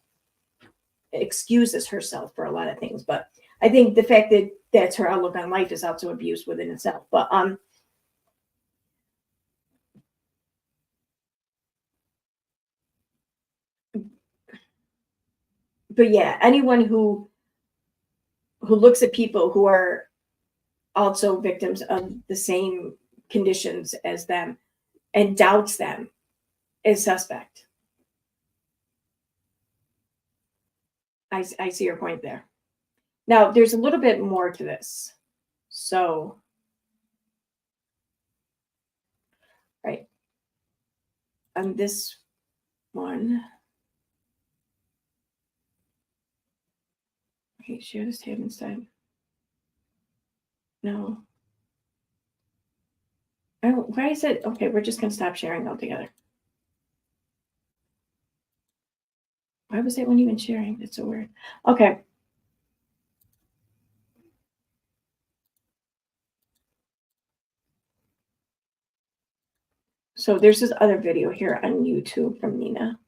excuses herself for a lot of things, but I think the fact that that's her outlook on life is also abuse within itself. But yeah, anyone who looks at people who are also victims of the same conditions as them and doubts them is suspect. I see your point there. Now, there's a little bit more to this. So, right. On this one. Okay, share this tab instead. No. Oh, why is it? Okay, we're just going to stop sharing altogether. Why was it when even sharing? It's so weird. Okay. So there's this other video here on YouTube from Nina.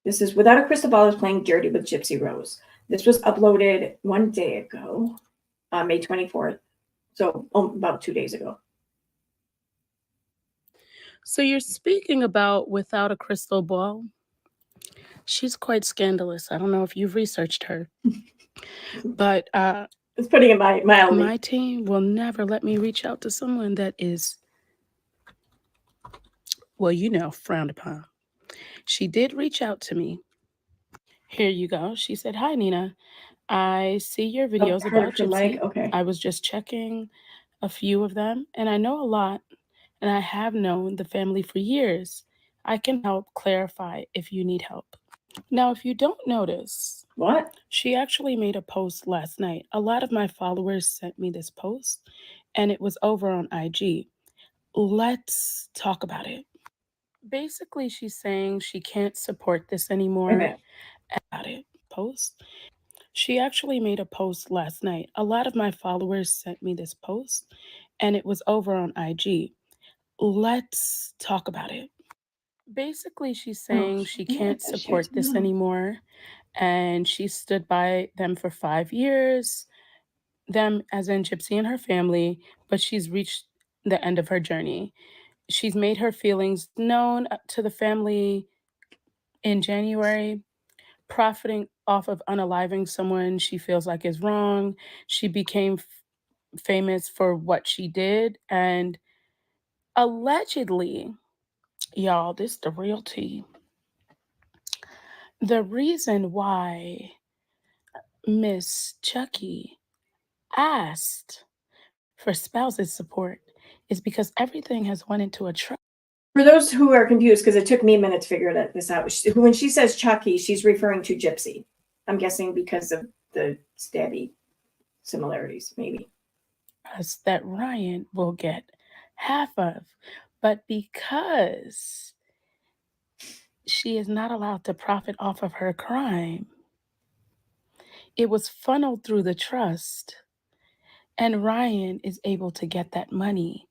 This is Without a Crystal Ball is playing dirty with Gypsy Rose. This was uploaded one day ago, May 24th. So about 2 days ago. So you're speaking about Without a Crystal Ball. She's quite scandalous. I don't know if you've researched her, but It's putting it mildly. my team will never let me reach out to someone that is, well, frowned upon. She did reach out to me, Here you go. She said, "Hi, Nina. I see your Oh, videos heard about it for like, Gypsy. okay. I was just checking a few of them, and I know a lot, and I have known the family for years. I can help clarify if you need help." Now, if you don't notice, What? she actually made a post last night. A lot of my followers sent me this post, and it was over on IG. Let's talk about it. Basically, she's saying she can't support this Wait a anymore. minute. About it. Post. She actually made a post last night. A lot of my followers sent me this post, and it was over on IG. Let's talk about it. Basically, she's Oh, saying she yeah, can't that shit support too this long. anymore, and she stood by them for 5 years, them as in Gypsy and her family, but she's reached the end of her journey. She's made her feelings known to the family in January, profiting off of unaliving someone she feels like is wrong. She became famous for what she did, and allegedly, y'all, this the real tea. The reason why Miss Chucky asked for spouses support is because everything has went into a trust. For those who are confused, because it took me a minute to figure this out, when she says Chucky, she's referring to Gypsy. I'm guessing because of the stabby similarities, maybe. That Ryan will get half of, but because she is not allowed to profit off of her crime, it was funneled through the trust, and Ryan is able to get that money,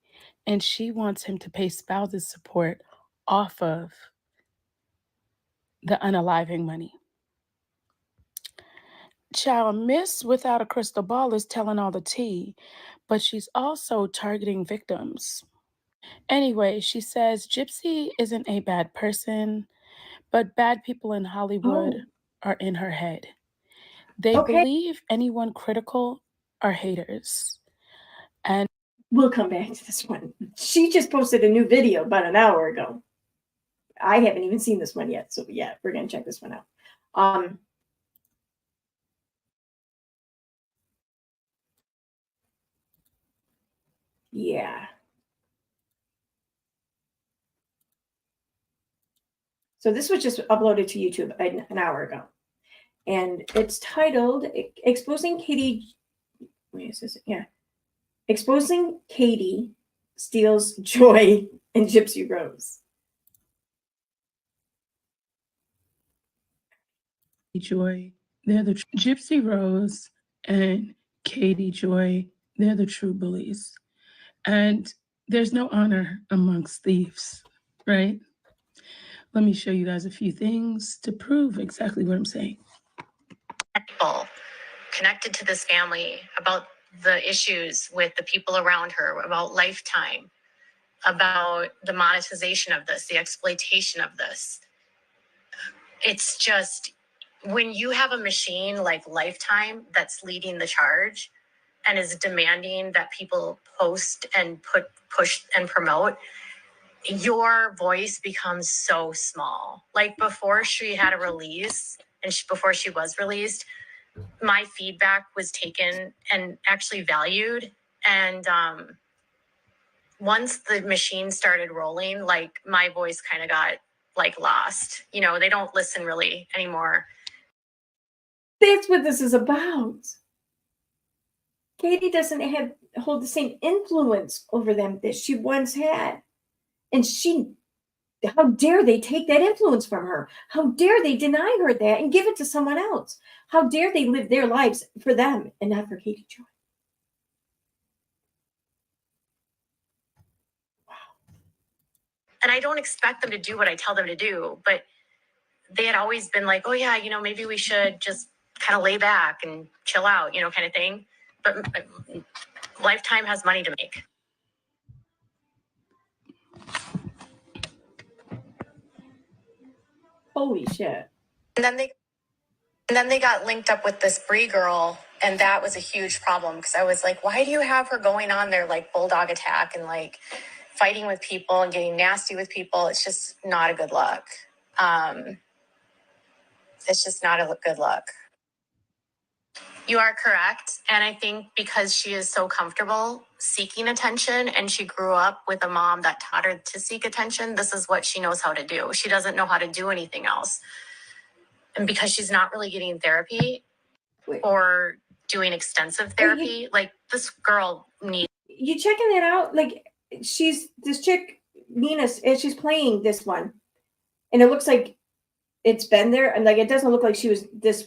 and she wants him to pay spouses support off of the unaliving money. Child, Miss Without a Crystal Ball is telling all the tea, but she's also targeting victims. Anyway, she says Gypsy isn't a bad person, but bad people in Hollywood Oh, are in her head. They okay. believe anyone critical are haters. And We'll come back to this one. She just posted a new video about an hour ago. I haven't even seen this one yet. So yeah, we're gonna check this one out. Yeah. So this was just uploaded to YouTube an hour ago. And it's titled Exposing Katie. Wait, is this? Yeah. Exposing Katie Steals Joy and Gypsy Rose. Joy, they're the Gypsy Rose and Katie Joy, they're the true bullies. And there's no honor amongst thieves, right? Let me show you guys a few things to prove exactly what I'm saying. People connected to this family about the issues with the people around her, about Lifetime, about the monetization of this, the exploitation of this. It's just when you have a machine like Lifetime that's leading the charge and is demanding that people post and push and promote, your voice becomes so small. Like before she had a release and before she was released, my feedback was taken and actually valued. And once the machine started rolling, like my voice kind of got like lost. You know, they don't listen really anymore. That's what this is about. Katie doesn't hold the same influence over them that she once had. And how dare they take that influence from her? How dare they deny her that and give it to someone else? How dare they live their lives for them and not for Katie Joy? And I don't expect them to do what I tell them to do, but they had always been like, oh yeah, you know, maybe we should just kind of lay back and chill out, you know, kind of thing. But Lifetime has money to make. Holy shit. And then they got linked up with this Brie girl, and that was a huge problem because I was like, why do you have her going on there like bulldog attack and like fighting with people and getting nasty with people? It's just not a good look. It's just not a good look. You are correct. And I think because she is so comfortable seeking attention and she grew up with a mom that taught her to seek attention, this is what she knows how to do. She doesn't know how to do anything else. And because she's not really getting therapy or doing extensive therapy, like this girl needs. You checking it out? Like this chick, Nina, she's playing this one. And it looks like it's been there, and like it doesn't look like this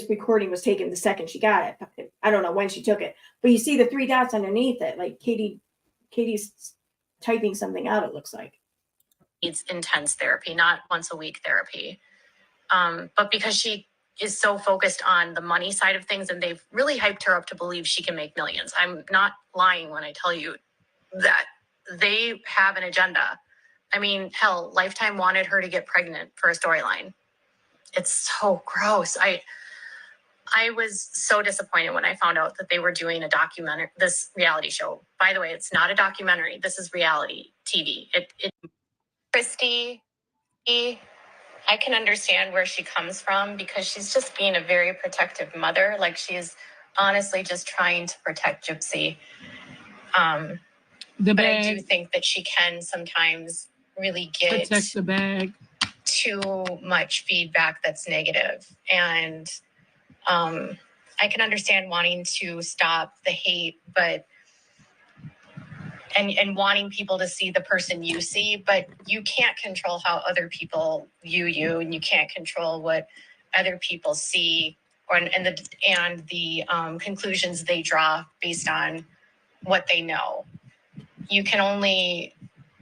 recording was taken the second she got it. I don't know when she took it, but you see the 3 dots underneath it, like Katie's typing something out, it looks like. Needs intense therapy, not once a week therapy. But because she is so focused on the money side of things and they've really hyped her up to believe she can make millions. I'm not lying when I tell you that they have an agenda. I mean, hell, Lifetime wanted her to get pregnant for a storyline. It's so gross. I was so disappointed when I found out that they were doing a documentary, this reality show. By the way, it's not a documentary. This is reality TV. Christy, I can understand where she comes from because she's just being a very protective mother. Like she's honestly just trying to protect Gypsy. But I do think that she can sometimes really get Protect the bag. Too much feedback that's negative. And I can understand wanting to stop the hate, but and wanting people to see the person you see, but you can't control how other people view you, and you can't control what other people see and the conclusions they draw based on what they know. You can only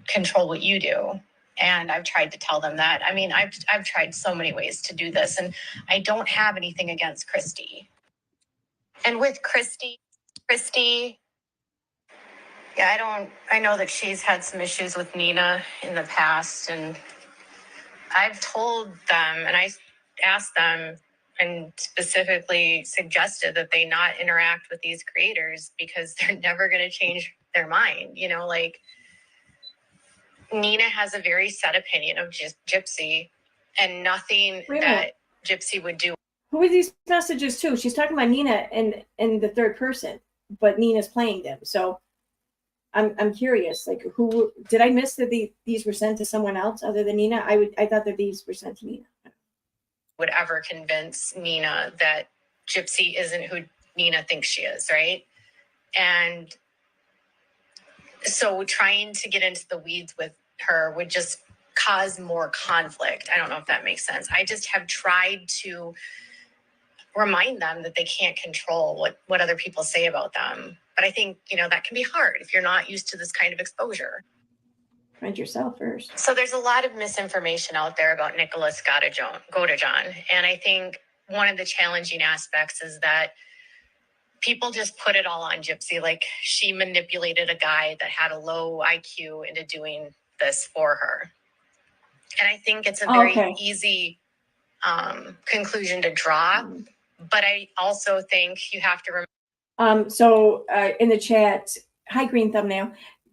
control what you do. And I've tried to tell them that. I mean, I've tried so many ways to do this, and I don't have anything against Christy. And with Christy, yeah, I know that she's had some issues with Nina in the past, and I've told them, and I asked them and specifically suggested that they not interact with these creators because they're never going to change their mind. You know, like Nina has a very set opinion of Gypsy, and nothing that Gypsy would do. Who are these messages to? She's talking about Nina in the third person, but Nina's playing them. So I'm curious, like who did I miss that these were sent to someone else other than Nina? I thought that these were sent to Nina. Would ever convince Nina that Gypsy isn't who Nina thinks she is, right? And so trying to get into the weeds with her would just cause more conflict. I don't know if that makes sense. I just have tried to remind them that they can't control what other people say about them. But I think, that can be hard if you're not used to this kind of exposure. Find yourself first. So there's a lot of misinformation out there about Nicholas Godejohn. And I think one of the challenging aspects is that people just put it all on Gypsy. Like she manipulated a guy that had a low IQ into doing this for her. And I think it's a very easy conclusion to draw. But I also think you have to remember. So in the chat, hi, Green Thumbnail,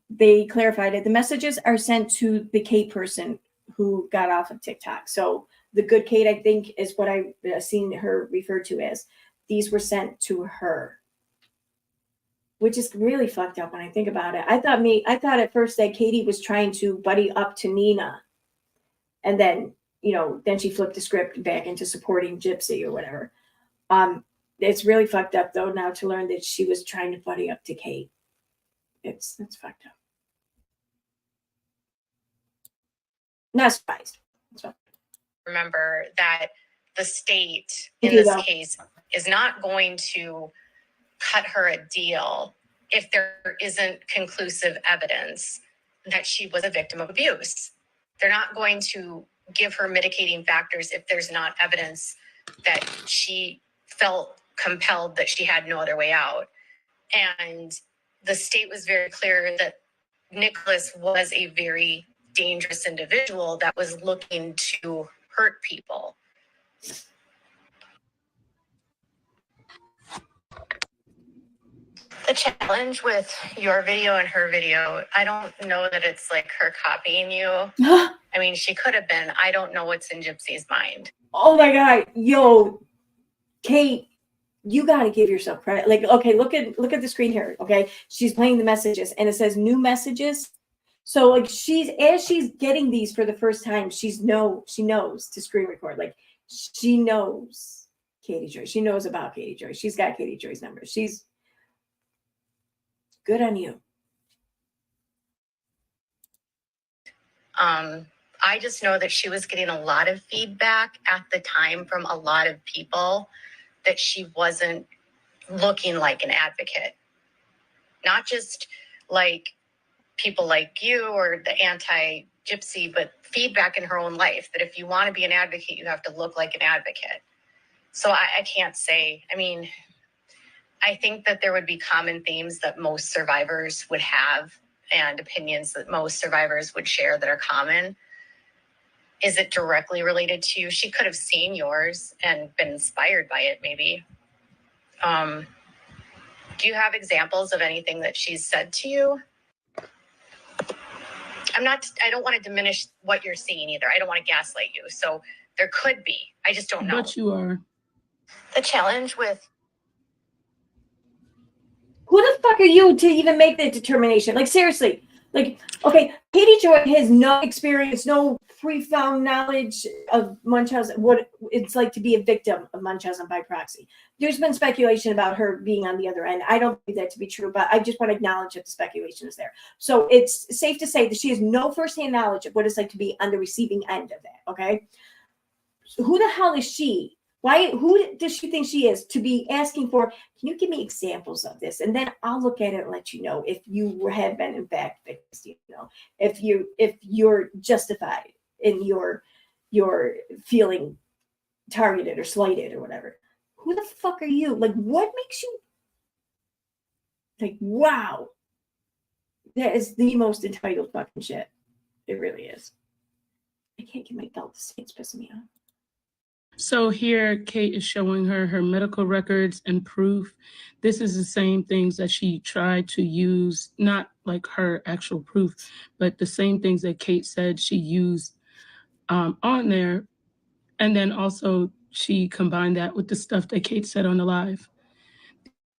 they clarified it. The messages are sent to the Kate person who got off of TikTok. So the good Kate, I think, is what I've seen her referred to as. These were sent to her, which is really fucked up when I think about it. I thought at first that Katie was trying to buddy up to Nina, and then then she flipped the script back into supporting Gypsy or whatever. It's really fucked up though now to learn that she was trying to buddy up to Kate. It's fucked up. Not surprised. Remember that the state in this case is not going to cut her a deal if there isn't conclusive evidence that she was a victim of abuse. They're not going to give her mitigating factors if there's not evidence that she felt compelled that she had no other way out. And the state was very clear that Nicholas was a very dangerous individual that was looking to hurt people. The challenge with your video and her video, I don't know that it's like her copying you. I mean, she could have been. I don't know what's in Gypsy's mind. Oh my God. Yo, Kate, you got to give yourself credit. Like, okay, look at the screen here. Okay. She's playing the messages and it says new messages. So like as she's getting these for the first time, she knows to screen record. Like she knows Katie Joy. She knows about Katie Joy. She's got Katie Joy's number. She's good on you. I just know that she was getting a lot of feedback at the time from a lot of people that she wasn't looking like an advocate. Not just like people like you or the anti-Gypsy, but feedback in her own life that if you want to be an advocate, you have to look like an advocate. So I can't say, I mean, I think that there would be common themes that most survivors would have and opinions that most survivors would share that are common. Is it directly related to you? She could have seen yours and been inspired by it, maybe. Do you have examples of anything that she's said to you? I don't want to diminish what you're seeing either. I don't want to gaslight you. So there could be. I just don't know. But you are. The challenge with Who the fuck are you to even make that determination? Like, seriously. Like, okay, Katie Joy has no experience, no pre-found knowledge of Munchausen, what it's like to be a victim of Munchausen by proxy. There's been speculation about her being on the other end. I don't believe that to be true, but I just want to acknowledge that the speculation is there. So it's safe to say that she has no firsthand knowledge of what it's like to be on the receiving end of that, okay? So who the hell is she? Who does she think she is to be asking for, can you give me examples of this? And then I'll look at it and let you know if you have been in fact victim, if you're justified in your feeling targeted or slighted or whatever. Who the fuck are you? Like, what makes you like, wow, that is the most entitled fucking shit. It really is. I can't get my belt to say it's pissing me off. So here, Kate is showing her medical records and proof. This is the same things that she tried to use, not like her actual proof, but the same things that Kate said she used on there. And then also she combined that with the stuff that Kate said on the live.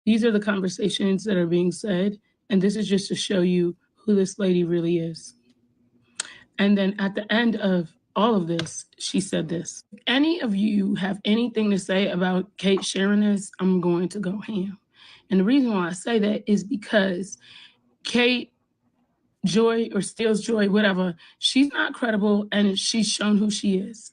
These are the conversations that are being said. And this is just to show you who this lady really is. And then at the end of all of this, she said this. If any of you have anything to say about Kate sharing this, I'm going to go ham. And the reason why I say that is because Kate Joy or Steals Joy, whatever, she's not credible and she's shown who she is.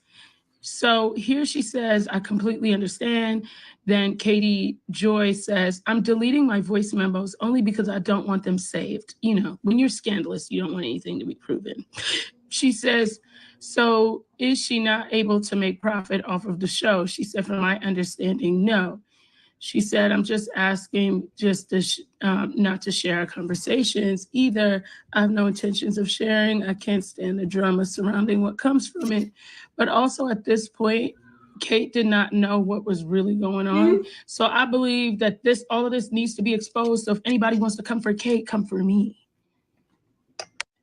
So here she says, I completely understand. Then Katie Joy says, I'm deleting my voice memos only because I don't want them saved. You know, when you're scandalous, you don't want anything to be proven. She says, so is she not able to make profit off of the show? She said, from my understanding, no. She said, I'm just asking just to not to share our conversations either. I have no intentions of sharing. I can't stand the drama surrounding what comes from it. But also at this point, Kate did not know what was really going on. Mm-hmm. So I believe that all of this needs to be exposed. So if anybody wants to come for Kate, come for me.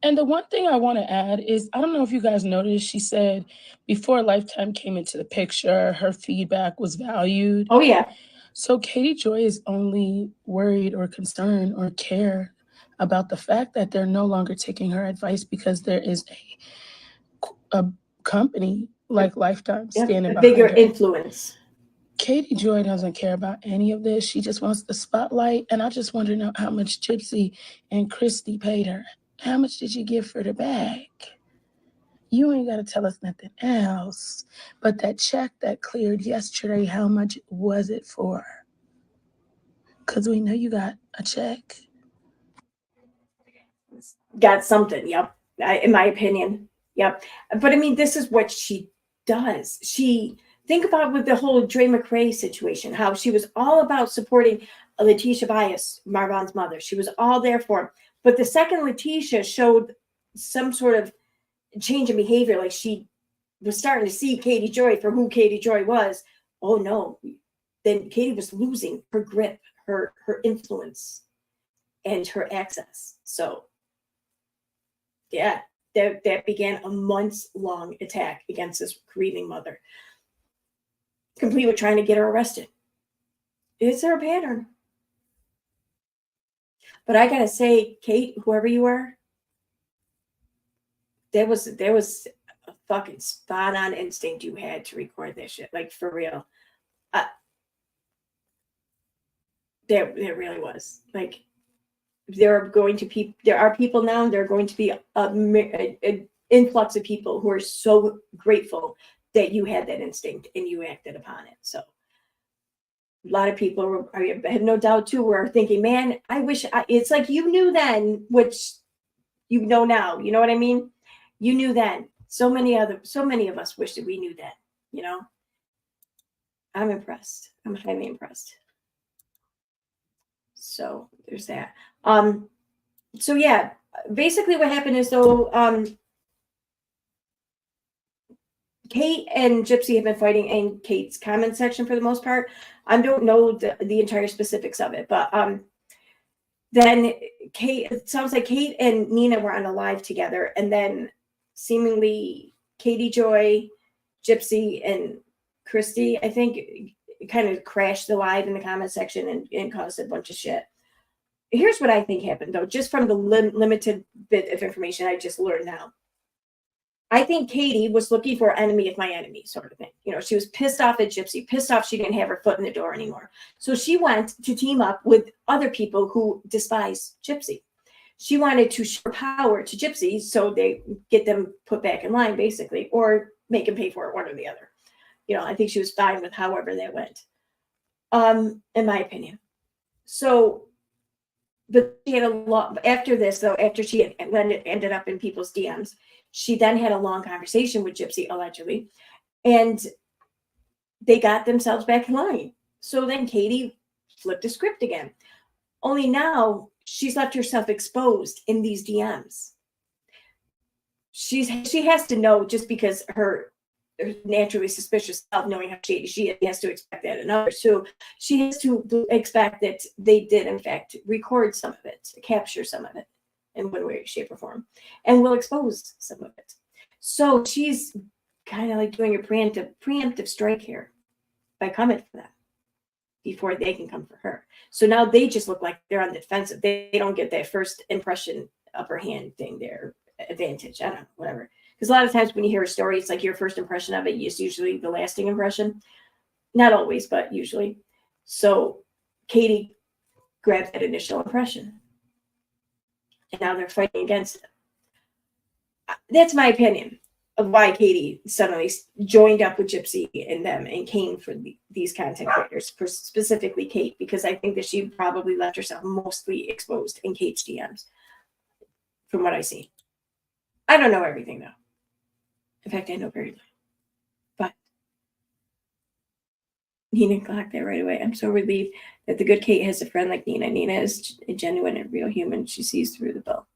And the one thing I want to add is, I don't know if you guys noticed, she said before Lifetime came into the picture, her feedback was valued. Oh, yeah. So Katie Joy is only worried or concerned or care about the fact that they're no longer taking her advice because there is a company like Lifetime standing a bigger behind her. Influence. Katie Joy doesn't care about any of this. She just wants the spotlight. And I just want to know how much Gypsy and Christy paid her. How much did you give for the bag? You ain't got to tell us nothing else. But that check that cleared yesterday, how much was it for? Because we know you got a check. Got something, yep. In my opinion, yep. But I mean, this is what she does. Think about with the whole Dre McRae situation, how she was all about supporting Letitia Bias, Marvon's mother. She was all there for him. But the second Letitia showed some sort of change in behavior, like she was starting to see Katie Joy for who Katie Joy was. Oh no, then Katie was losing her grip, her influence and her access. So yeah, that began a months-long attack against this grieving mother, complete with trying to get her arrested. It's her pattern. But I gotta say, Kate, whoever you are, there was a fucking spot on instinct you had to record that shit, like for real. There really was. Like, there are people now. There are going to be an influx of people who are so grateful that you had that instinct and you acted upon it. So a lot of people, I have no doubt too, were thinking, man, I wish it's like you knew then, which you know now. You know what I mean? You knew then. So many of us wish that we knew then. You know, I'm impressed. I'm highly impressed. So there's that. So yeah, basically what happened is, though, Kate and Gypsy have been fighting in Kate's comment section for the most part. I don't know the entire specifics of it, but then Kate, it sounds like Kate and Nina were on a live together, and then seemingly Katie, Joy, Gypsy, and Christy, I think, kind of crashed the live in the comment section and caused a bunch of shit. Here's what I think happened, though, just from the limited bit of information I just learned now. I think Katie was looking for enemy of my enemy, sort of thing. You know, she was pissed off at Gypsy, pissed off she didn't have her foot in the door anymore. So she went to team up with other people who despise Gypsy. She wanted to show power to Gypsy so they get them put back in line, basically, or make them pay for it, one or the other. You know, I think she was fine with however that went, in my opinion. So, but she had a lot after this, though. After she had ended up in people's DMs, she then had a long conversation with Gypsy, allegedly, and they got themselves back in line. So then Katie flipped the script again. Only now she's left herself exposed in these DMs. She has to know, just because her naturally suspicious self, knowing how shady she is, has to expect that in others. So she has to expect that they did, in fact, record some of it, capture some of it in one way, shape, or form, and will expose some of it. So she's kind of like doing a preemptive strike here by coming for them before they can come for her. So now they just look like they're on the defensive. They don't get that first impression upper hand thing, their advantage. I don't know, whatever. Because a lot of times when you hear a story, it's like your first impression of it is usually the lasting impression. Not always, but usually. So Katie grabbed that initial impression. And now they're fighting against it. That's my opinion of why Katie suddenly joined up with Gypsy and them and came for these content creators, specifically Kate, because I think that she probably left herself mostly exposed in Kate's DMs, from what I see. I don't know everything, though. In fact, I know very little. But Nina clocked that right away. I'm so relieved that the good Kate has a friend like Nina. Nina is a genuine and real human. She sees through the bill.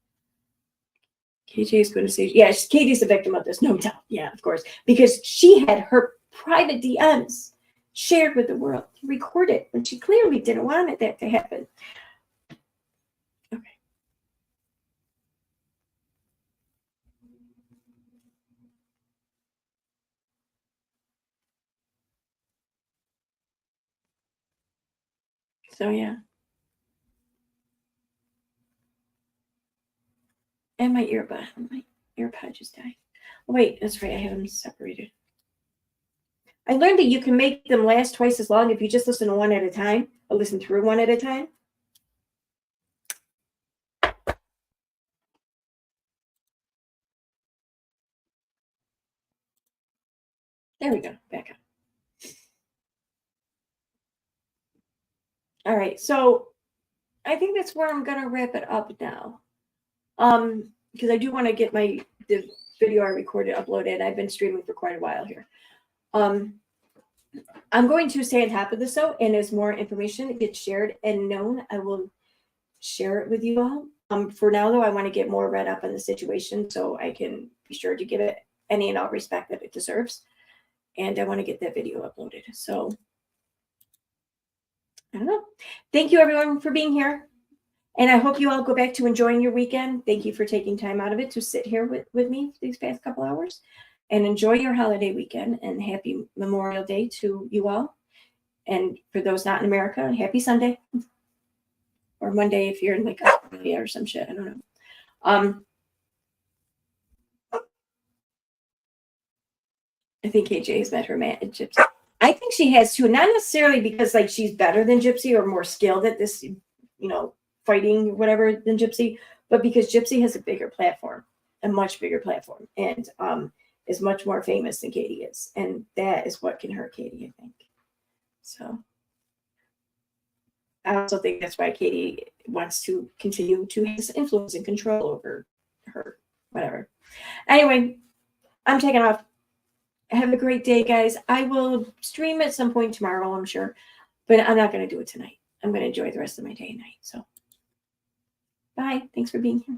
KJ is going to say, yeah, Katie's the victim of this, no doubt. Yeah, of course. Because she had her private DMs shared with the world, recorded, when she clearly didn't want that to happen. Okay. So, yeah. And my earbud just died. Oh, wait, that's right. I have them separated. I learned that you can make them last twice as long if you just listen to one at a time, or listen through one at a time. There we go. Back up. All right. So I think that's where I'm going to wrap it up now. Because I do want to get the video I recorded uploaded. I've been streaming for quite a while here. I'm going to stay on top of this, though, and as more information gets shared and known, I will share it with you all. For now, though, I want to get more read up on the situation so I can be sure to give it any and all respect that it deserves. And I want to get that video uploaded. So, I don't know. Thank you, everyone, for being here. And I hope you all go back to enjoying your weekend. Thank you for taking time out of it to sit here with me these past couple hours. And enjoy your holiday weekend, and happy Memorial Day to you all. And for those not in America, happy Sunday. Or Monday if you're in like Australia or some shit. I don't know. I think KJ has met her man at Gypsy. I think she has too. Not necessarily because like she's better than Gypsy or more skilled at this, fighting or whatever than Gypsy, but because Gypsy has a bigger platform, a much bigger platform, and is much more famous than Katie is. And that is what can hurt Katie, I think. So I also think that's why Katie wants to continue to have influence and control over her, whatever. Anyway, I'm taking off. Have a great day, guys. I will stream at some point tomorrow, I'm sure, but I'm not going to do it tonight. I'm going to enjoy the rest of my day and night. So bye. Thanks for being here.